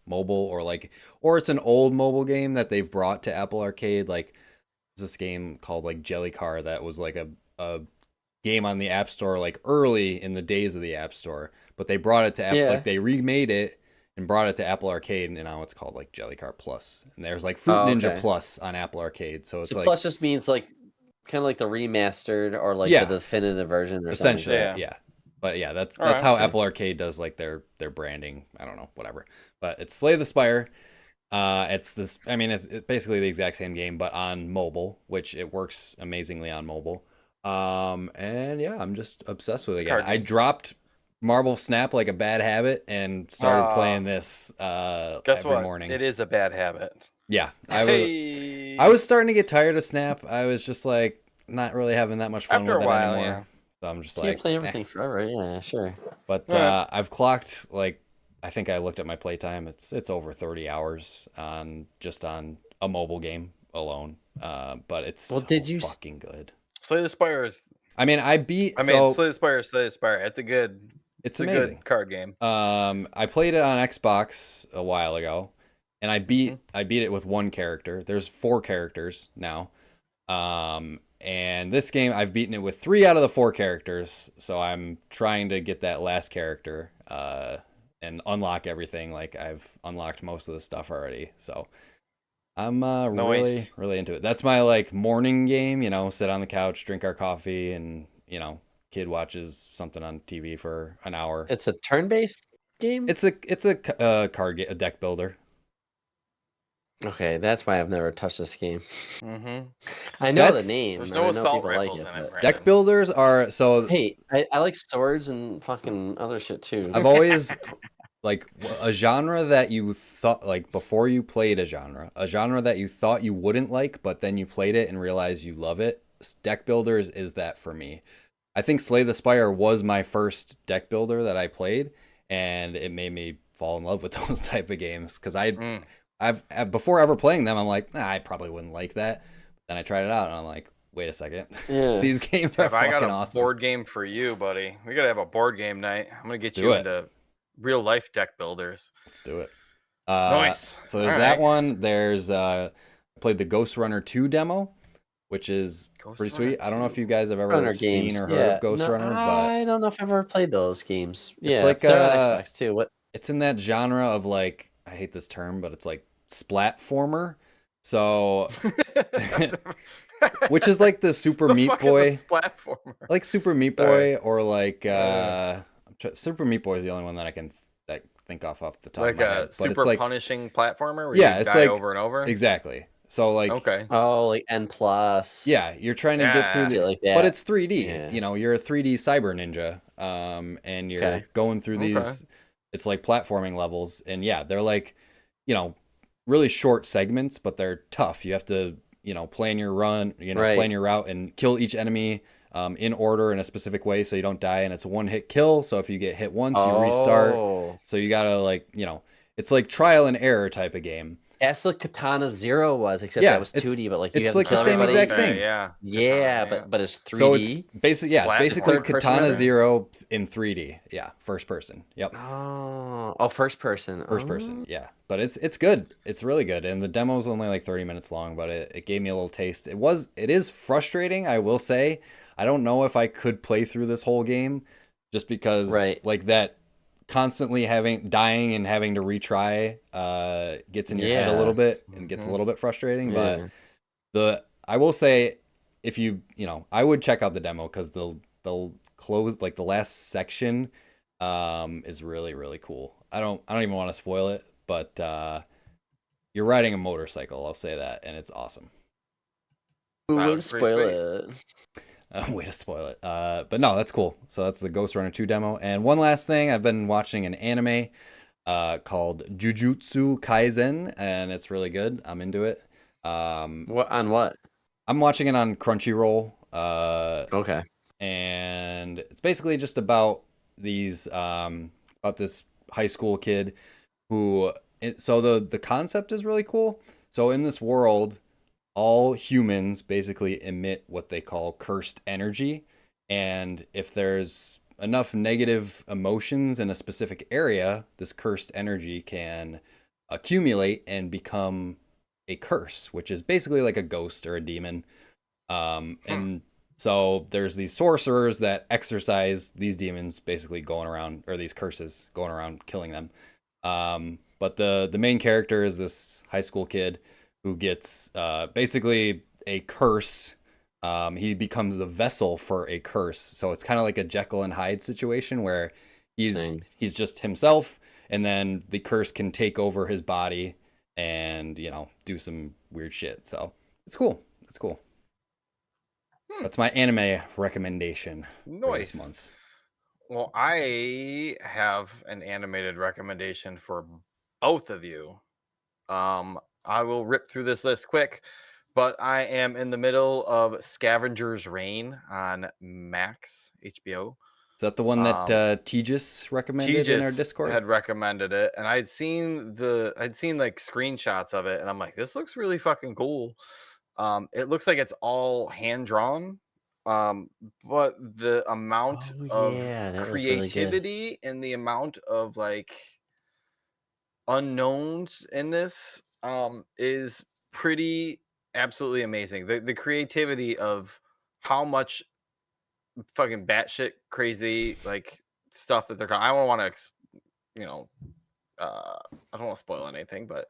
mobile or it's an old mobile game that they've brought to Apple Arcade. Like this game called like Jelly Car that was like a game on the App Store like early in the days of the App Store, but they brought it to Apple. Like they remade it and brought it to Apple Arcade, and now it's called like Jelly Car Plus. And there's like Fruit Ninja Plus on Apple Arcade. So it's like Plus just means like kind of like the remastered or like the definitive version or essentially something. yeah. But yeah, that's how Apple Arcade does like their branding. I don't know, whatever. But it's Slay the Spire. It's this. I mean, it's basically the exact same game, but on mobile, which it works amazingly on mobile. And yeah, I'm just obsessed with it again. I dropped Marble Snap like a bad habit and started playing this every morning. It is a bad habit. Yeah, I was starting to get tired of Snap. I was just like not really having that much fun with it anymore. Yeah. So I'm just can't play everything forever. Yeah, sure. But I've clocked like I think I looked at my playtime. It's over 30 hours on a mobile game alone. But it's fucking good. Slay the Spire is. I mean, Slay the Spire. It's a amazing. Good card game. I played it on Xbox a while ago, and I beat it with one character. There's 4 characters now. And this game, I've beaten it with 3 out of the 4 characters. So I'm trying to get that last character and unlock everything. Like I've unlocked most of the stuff already. So I'm really, really into it. That's my like morning game, sit on the couch, drink our coffee, and, kid watches something on TV for an hour. It's a turn-based game? It's a card game, a deck builder. Okay, that's why I've never touched this game. Mm-hmm. I know the That's name, There's and no I know assault people like rifles it, in it, but deck Brandon. builders are so. hey, I like swords and fucking other shit too. I've always like a genre that you thought like before you played a genre that you thought you wouldn't like, but then you played it and realized you love it. Deck builders is that for me. I think Slay the Spire was my first deck builder that I played, and it made me fall in love with those type of games because I've before ever playing them, I'm like, nah, I probably wouldn't like that. Then I tried it out, and I'm like, wait a second, Yeah. these games are If I got fucking a awesome. board game for you, buddy, we gotta have a board game night. I'm gonna Let's get do you it. into real life deck builders. Let's do it. Nice. So there's All that right. one. There's I played the Ghostrunner 2 demo, which is pretty Ghostrunner sweet. I don't know if 2. you guys have ever Runner seen games, or heard yeah. of No, Ghostrunner, but I don't know if I've ever played those games. it's Yeah, like they're on Xbox too. What? it's in that genre of like, I hate this term, but it's like splatformer. So which is like the Super The Meat fuck Boy, is a platformer? like Super Meat Sorry. Boy, or like Super Meat Boy is the only one that I can think off the top Like of my a head. But super it's like, punishing platformer where yeah, you it's die like over and over. exactly. So like, Okay. Oh, like N plus. yeah, you're trying to get through Yeah. Shit the, like that. but it's 3D. Yeah. You know, you're a 3D cyber ninja, and you're Okay. going through Okay. these. It's like platforming levels, and yeah, they're like, you know, really short segments, but they're tough. You have to, plan your run, Right. plan your route, and kill each enemy in order in a specific way so you don't die. And it's a one-hit kill. So if you get hit once, you restart. Oh, So you gotta like, it's like trial and error type of game. that's what Katana Zero was, except Yeah, that was 2D, but like you it's have to like the kill same everybody. exact thing. Yeah. Yeah, Katana, but it's 3D. So it's basically, it's basically Third person Katana render? Zero in 3D. Yeah, first person. Yep. Oh, first person. First person, yeah. But it's good. It's really good. And the demo's only like 30 minutes long, but it gave me a little taste. It is frustrating, I will say. I don't know if I could play through this whole game just because Right. like that constantly dying and having to retry gets in your head a little bit and gets a little bit frustrating. Yeah. But I will say, if I would check out the demo because the close, like the last section is really, really cool. I don't even want to spoil it, but you're riding a motorcycle, I'll say that, and it's awesome. Ooh, way to looks pretty spoil sweet. it. Way to spoil it. But no, that's cool. So that's the Ghostrunner 2 demo. And one last thing, I've been watching an anime called Jujutsu Kaisen, and it's really good. I'm into it. What on what? I'm watching it on Crunchyroll. Okay. And it's basically just about about this high school kid who. So the concept is really cool. So in this world, all humans basically emit what they call cursed energy, and if there's enough negative emotions in a specific area, this cursed energy can accumulate and become a curse, which is basically like a ghost or a demon. And so there's these sorcerers that exorcise these demons, basically going around, or these curses going around killing them. But the main character is this high school kid who gets basically a curse. He becomes the vessel for a curse. So it's kind of like a Jekyll and Hyde situation where he's just himself, and then the curse can take over his body and do some weird shit. So it's cool. It's cool. That's my anime recommendation for this month. Well, I have an animated recommendation for both of you. I will rip through this list quick, but I am in the middle of Scavengers Reign on Max HBO. Is that the one that Tejas recommended in our Discord? Had recommended it, and I'd seen like screenshots of it, and I'm like, this looks really fucking cool. It looks like it's all hand drawn, but the amount of creativity and the amount of like unknowns in this is pretty absolutely amazing. The creativity of how much fucking batshit crazy like stuff that they're. I don't want to, I don't want to spoil anything, but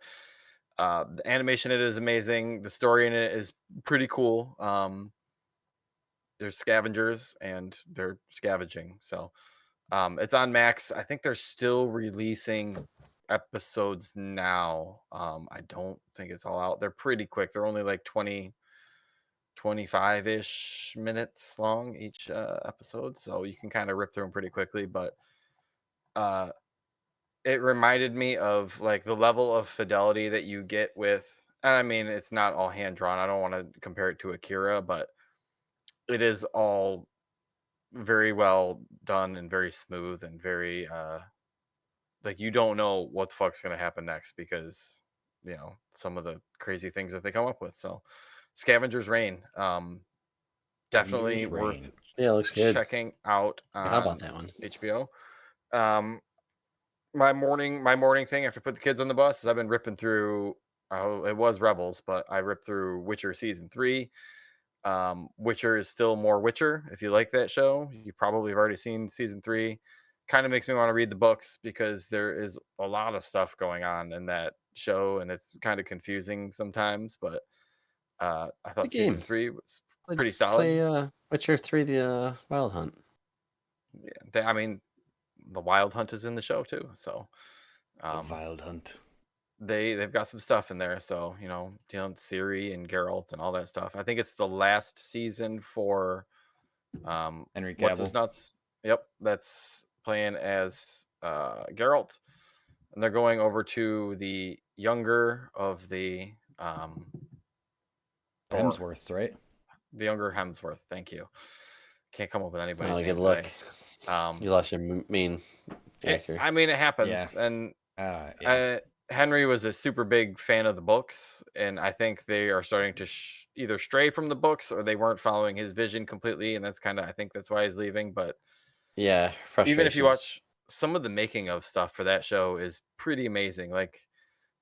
the animation in it is amazing. The story in it is pretty cool. There's scavengers and they're scavenging, so it's on Max. I think they're still releasing episodes now. I don't think it's all out. They're pretty quick. They're only like 25-ish minutes long each episode, so you can kind of rip through them pretty quickly. But it reminded me of like the level of fidelity that you get with, and I mean, it's not all hand drawn. I don't want to compare it to Akira, but it is all very well done and very smooth and very like you don't know what the fuck's gonna happen next because some of the crazy things that they come up with. So Scavengers Reign, definitely worth it looks good. checking out How about on that one? HBO. My morning thing after put the kids on the bus is I've been ripping through. Oh, it was Rebels, but I ripped through Witcher season 3. Witcher is still more Witcher. If you like that show, you probably have already seen season 3. Kind of makes me want to read the books because there is a lot of stuff going on in that show, and it's kind of confusing sometimes. But I thought season 3 was pretty solid. Play Witcher 3: The Wild Hunt. Yeah, I mean, the Wild Hunt is in the show too, so the Wild Hunt. They've got some stuff in there, so dealing with Ciri and Geralt and all that stuff. I think it's the last season for Henry Cavill. What's his nuts? Yep, that's playing as Geralt, and they're going over to the younger of the Hemsworths, right? The younger Hemsworth. Thank you. Can't come up with anybody's name. Good luck. You lost your main actor. I mean, it happens, and Henry was a super big fan of the books, and I think they are starting to either stray from the books or they weren't following his vision completely, and that's I think that's why he's leaving. But yeah, even if you watch some of the making of stuff for that show is pretty amazing, like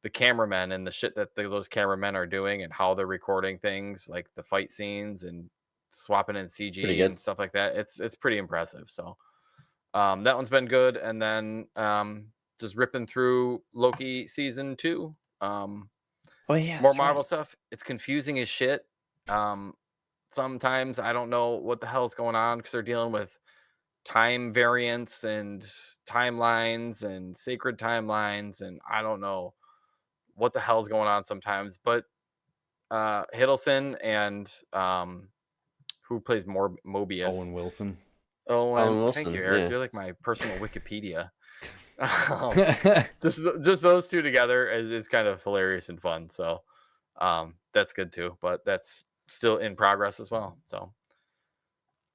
the cameramen and the shit that those cameramen are doing and how they're recording things, like the fight scenes and swapping in CG and stuff like that. It's pretty impressive. So that one's been good, and then just ripping through Loki season 2. More Marvel stuff. It's confusing as shit. Sometimes I don't know what the hell's going on because they're dealing with time variants and timelines and sacred timelines, and I don't know what the hell's going on sometimes. But Hiddleston and who plays Mobius? Owen Wilson. Owen Wilson. Thank you, Eric. Yeah. You're like my personal Wikipedia. Just those two together is kind of hilarious and fun. So that's good too. But that's still in progress as well. So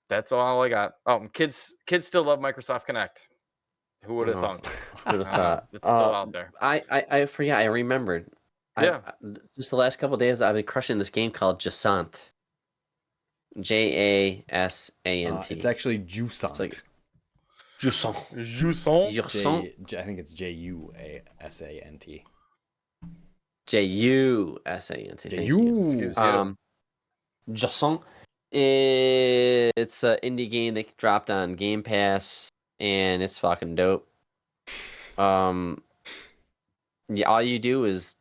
that's all I got. Kids still love Microsoft Connect. Who would have thought? Who would have thought? It's still out there. I forget. I remembered. Yeah. Just the last couple of days, I've been crushing this game called Jusant. Jasant. It's actually Jusant. It's like Jusant. I think it's Jusant. Jusant. Excuse you. Jusant. It's an indie game that dropped on Game Pass, and it's fucking dope. Yeah, all you do is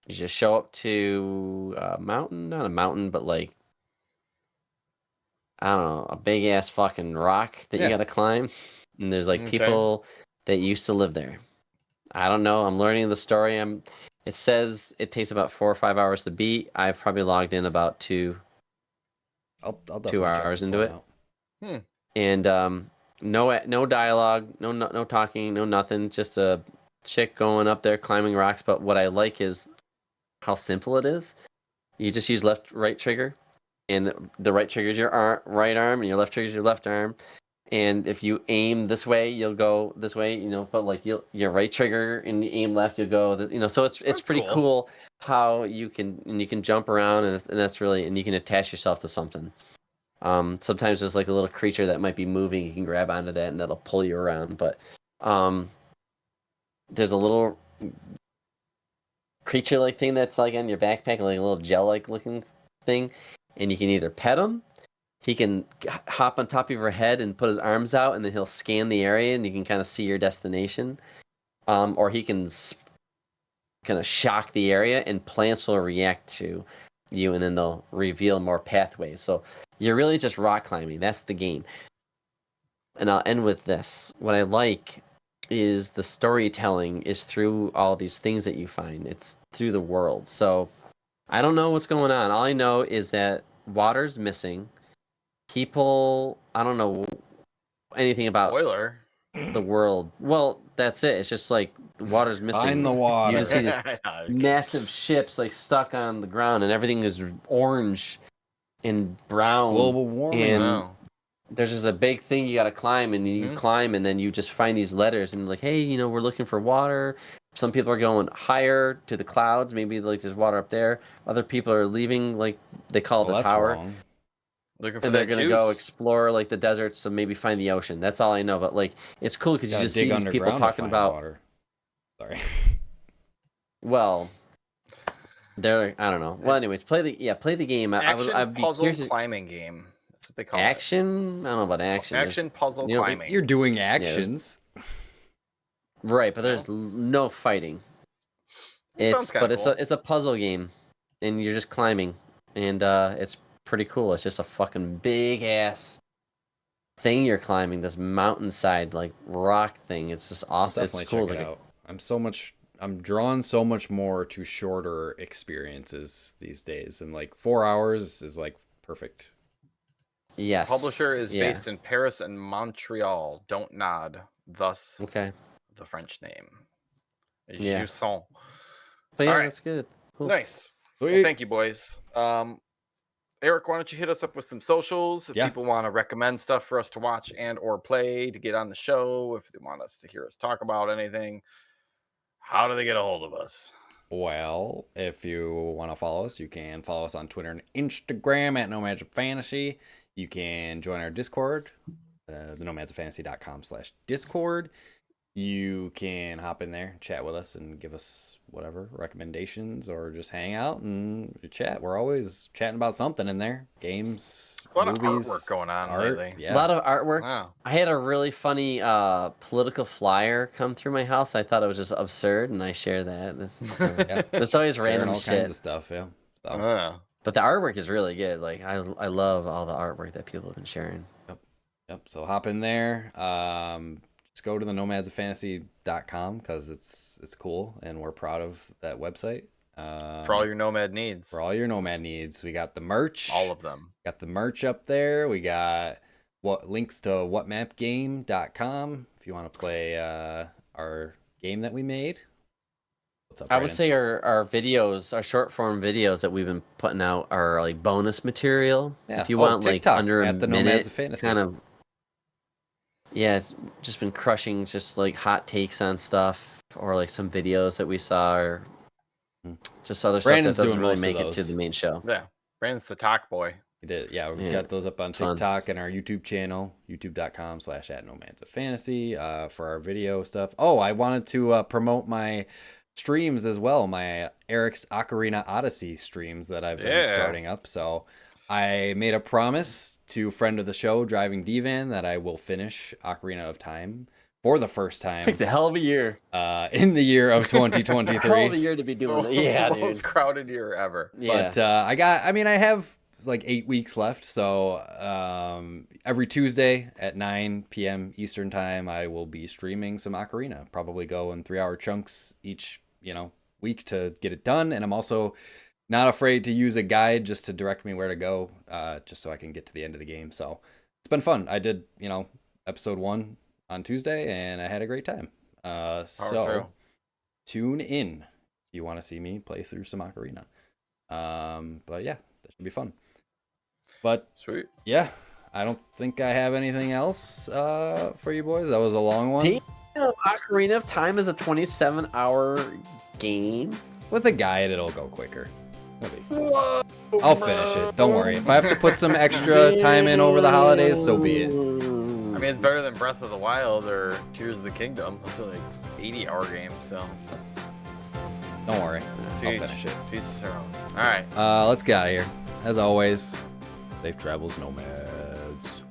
you just show up to a mountain, not a mountain, but like I don't know, a big ass fucking rock that you gotta climb. And there's like people that used to live there. I don't know. I'm learning the story. It says it takes about 4 or 5 hours to beat. I've probably logged in about 2 hours into it. And no dialogue, no talking, no nothing. Just a chick going up there climbing rocks. But what I like is how simple it is. You just use right trigger, and the right trigger is your right arm, and your left trigger is your left arm. And if you aim this way, you'll go this way, but like your right trigger and you aim left, you'll go, so it's pretty cool how you can jump around and that's really, and you can attach yourself to something. Sometimes there's like a little creature that might be moving. You can grab onto that and that'll pull you around. But there's a little creature-like thing that's like on your backpack, like a little gel-like looking thing. And you can either pet him, he can hop on top of your head and put his arms out, and then he'll scan the area, and you can kind of see your destination. Or he can kind of shock the area, and plants will react to you, and then they'll reveal more pathways. So you're really just rock climbing. That's the game. And I'll end with this. What I like is the storytelling is through all these things that you find. It's through the world. So I don't know what's going on. All I know is that water's missing. People, I don't know anything about Spoiler. the world. Well, that's it. It's just like the water's missing. Find the water. You just see these massive ships like stuck on the ground, and everything is orange and brown. It's global warming. And there's just a big thing you got to climb, and you climb, and then you just find these letters, and like, hey, we're looking for water. Some people are going higher to the clouds. Maybe like there's water up there. Other people are leaving, like they call it the tower. Wrong. Looking for and they're gonna go explore like the deserts to maybe find the ocean. That's all I know. But like, it's cool because you just see these people talking about water. Sorry. Well, they're I don't know. Well, anyways, play the game. Action puzzle climbing game. That's what they call action. I don't know about action. Action puzzle climbing. You're doing actions, right? But there's no fighting. It's a puzzle game, and you're just climbing, and it's pretty cool. It's just a fucking big ass thing you're climbing, this mountainside like rock thing. It's just awesome. Definitely it's cool. Check it out. I'm drawn so much more to shorter experiences these days, and like 4 hours is like perfect. Yes. Publisher is based in Paris and Montreal. Don't nod. Thus, the French name. Jusant. But yeah, that's good. Cool. Nice. Well, thank you, boys. Eric, why don't you hit us up with some socials if people want to recommend stuff for us to watch and or play to get on the show, if they want us to hear us talk about anything. How do they get a hold of us? Well, if you want to follow us, you can follow us on Twitter and Instagram at Nomads of Fantasy. You can join our Discord, the nomadsoffantasy.com/Discord. You can hop in there, chat with us, and give us whatever recommendations, or just hang out and chat. We're always chatting about something in there. Games, There's a lot movies, of artwork going on lately. Yeah. A lot of artwork. Wow. I had a really funny political flyer come through my house. I thought it was just absurd, and I share that. There's always random all kinds of stuff, So. But the artwork is really good. Like I love all the artwork that people have been sharing. Yep. So hop in there. Just go to the nomadsoffantasy.com because it's cool, and we're proud of that website. For all your nomad needs. We got the merch. All of them. Got the merch up there. We got links to whatmapgame.com if you want to play our game that we made. What's up, I would say our videos, our short form videos that we've been putting out are like bonus material. Yeah. If you want TikTok like under a the minute, Nomads of Fantasy. kind of. Yeah, it's just been crushing just like hot takes on stuff, or like some videos that we saw, or just other Brandon's stuff that doesn't doing really most make of it to the main show. Yeah, Brandon's the talk boy. We did. Yeah, we got those up on TikTok and our YouTube channel, youtube.com/@nomadsoffantasy for our video stuff. Oh, I wanted to promote my streams as well, my Eric's Ocarina Odyssey streams that I've been starting up. So I made a promise to friend of the show, Driving Divan, that I will finish Ocarina of Time for the first time. Picked a hell of a year. In the year of 2023. Hell of a year to be doing it. Yeah, dude. Most crowded year ever. Yeah. But I have like 8 weeks left. So every Tuesday at 9 p.m. Eastern time, I will be streaming some Ocarina. Probably go in 3-hour chunks each, week to get it done. And I'm also not afraid to use a guide just to direct me where to go, just so I can get to the end of the game. So it's been fun. I did, episode 1 on Tuesday, and I had a great time. So tune in if you want to see me play through some Ocarina. But yeah, that should be fun. But sweet. Yeah, I don't think I have anything else for you boys. That was a long one. Damn, Ocarina of Time is a 27-hour game. With a guide, it'll go quicker. Whoa, I'll finish it. Don't worry. If I have to put some extra time in over the holidays, so be it. I mean, it's better than Breath of the Wild or Tears of the Kingdom. Those are like 80-hour games, so. Don't worry. I'll finish it. To each their own. All right. Let's get out of here. As always, safe travels, Nomads.